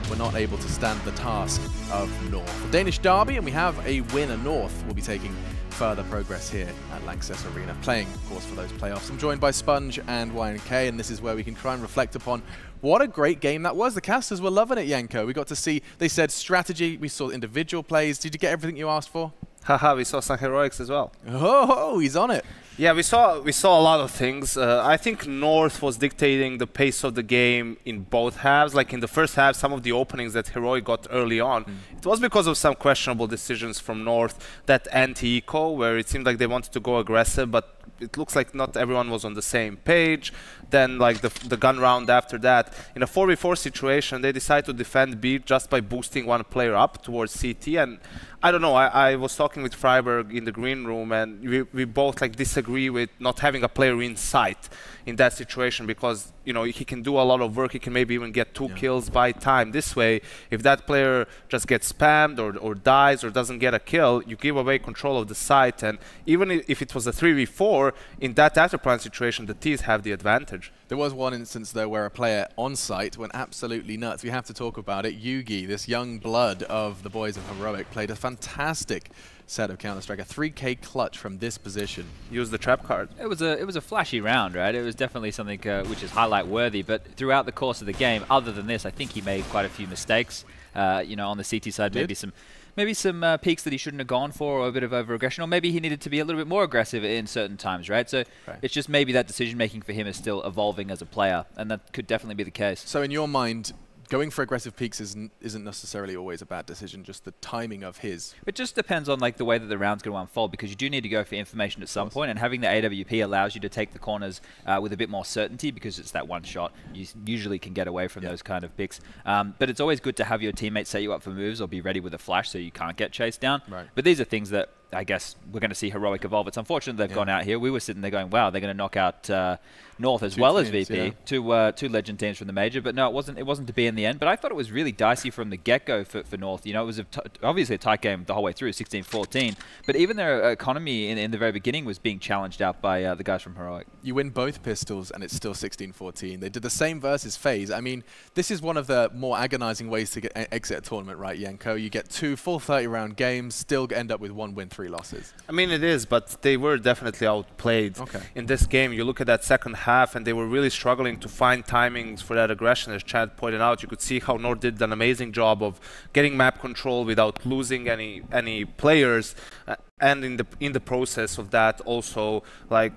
were not able to stand the task of North. The Danish derby, and we have a winner. North will be taking further progress here at Lanxess Arena, playing, of course, for those playoffs. I'm joined by Sponge and YNK, and this is where we can try and reflect upon what a great game that was. The casters were loving it, Yanko. We got to see, they said strategy, we saw individual plays. Did you get everything you asked for? Haha, we saw some heroics as well. Oh, he's on it. Yeah, we saw a lot of things. I think North was dictating the pace of the game in both halves. Like in the first half, some of the openings that Heroic got early on, it was because of some questionable decisions from North. That anti-eco, where it seemed like they wanted to go aggressive, but it looks like not everyone was on the same page. Then, like the gun round after that, in a 4v4 situation, they decided to defend B just by boosting one player up towards CT. And I don't know, I was talking with Freiberg in the green room, and we both like disagree with not having a player in sight in that situation, because you know he can do a lot of work. He can maybe even get 2 kills by time. This way, if that player just gets spammed or dies or doesn't get a kill, you give away control of the site. And even if it was a 3v4, in that afterplan situation, the T's have the advantage. There was one instance, though, where a player on site went absolutely nuts. We have to talk about it. Yugi, this young blood of the boys of Heroic, played a fantastic set of Counter-Strike, a 3K clutch from this position. Use the trap card. It was a flashy round, right? It was definitely something which is highlight worthy, but throughout the course of the game, other than this, I think he made quite a few mistakes. you know, on the CT side, maybe some peaks that he shouldn't have gone for, or a bit of over-aggression, or maybe he needed to be a little bit more aggressive in certain times, right? So it's just maybe that decision-making for him is still evolving as a player, and that could definitely be the case. So in your mind, going for aggressive peaks isn't necessarily always a bad decision, just the timing of his. It just depends on like the way that the round's going to unfold, because you do need to go for information at some point, and having the AWP allows you to take the corners with a bit more certainty, because it's that one shot. You usually can get away from those kind of picks. But it's always good to have your teammates set you up for moves or be ready with a flash so you can't get chased down. Right. But these are things that I guess we're going to see Heroic evolve. It's unfortunate they've gone out here. We were sitting there going, wow, they're going to knock out North as well as VP, two legend teams from the major. But no, it wasn't to be in the end. But I thought it was really dicey from the get-go for North. You know, it was obviously a tight game the whole way through, 16-14. But even their economy in the very beginning was being challenged out by the guys from Heroic. You win both pistols and it's still 16-14. They did the same versus FaZe. I mean, this is one of the more agonizing ways to exit a tournament, right, Yanko? You get 2 full 30-round games, still end up with 1 win, 3 losses. I mean, it is, but they were definitely outplayed in this game. You look at that second half, and they were really struggling to find timings for that aggression. As Chad pointed out, you could see how North did an amazing job of getting map control without losing any players, and in the process of that, also like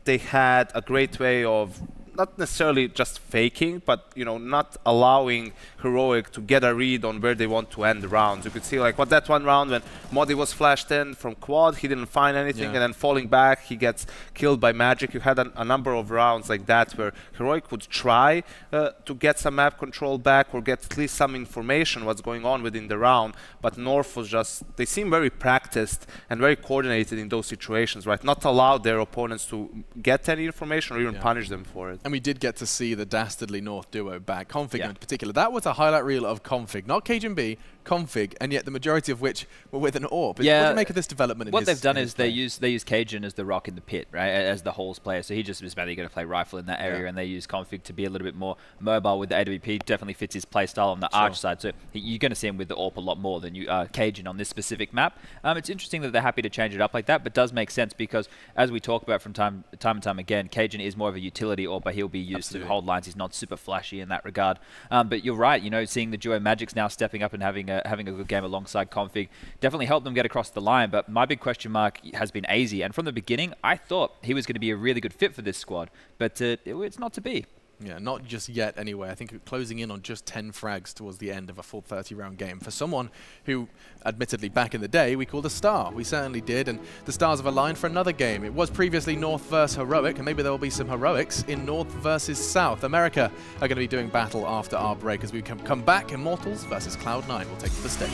they had a great way of not necessarily just faking, but you know, not allowing Heroic to get a read on where they want to end the rounds. You could see like what that one round when Modi was flashed in from quad, he didn't find anything, and then falling back, he gets killed by Magic. You had a number of rounds like that where Heroic would try to get some map control back or get at least some information what's going on within the round, but North was just, they seem very practiced and very coordinated in those situations, right? Not allow their opponents to get any information or even punish them for it. And we did get to see the dastardly North duo back. Config in particular. That was a highlight reel of Config. Not Cajun B, Config, and yet the majority of which were with an AWP. What do you make of this development? What they've done is they use Cajun as the rock in the pit, right, as the holes player. So he just is mainly going to play rifle in that area, and they use Config to be a little bit more mobile with the AWP. Definitely fits his play style on the Arch side. So you're going to see him with the AWP a lot more than you Cajun on this specific map. It's interesting that they're happy to change it up like that, but does make sense because, as we talk about from time and time again, Cajun is more of a utility AWP. He'll be used to hold lines. He's not super flashy in that regard. But you're right. You know, seeing the duo Magic's now stepping up and having a good game alongside Config definitely helped them get across the line. But my big question mark has been AZ, and from the beginning I thought he was going to be a really good fit for this squad, but it's not to be. Yeah, not just yet anyway. I think closing in on just 10 frags towards the end of a full 30-round game. For someone who, admittedly back in the day, we called a star. We certainly did, and the stars have aligned for another game. It was previously North versus Heroic, and maybe there will be some Heroics in North versus South. America are going to be doing battle after our break as we come back. Immortals versus Cloud9 will take to the stage.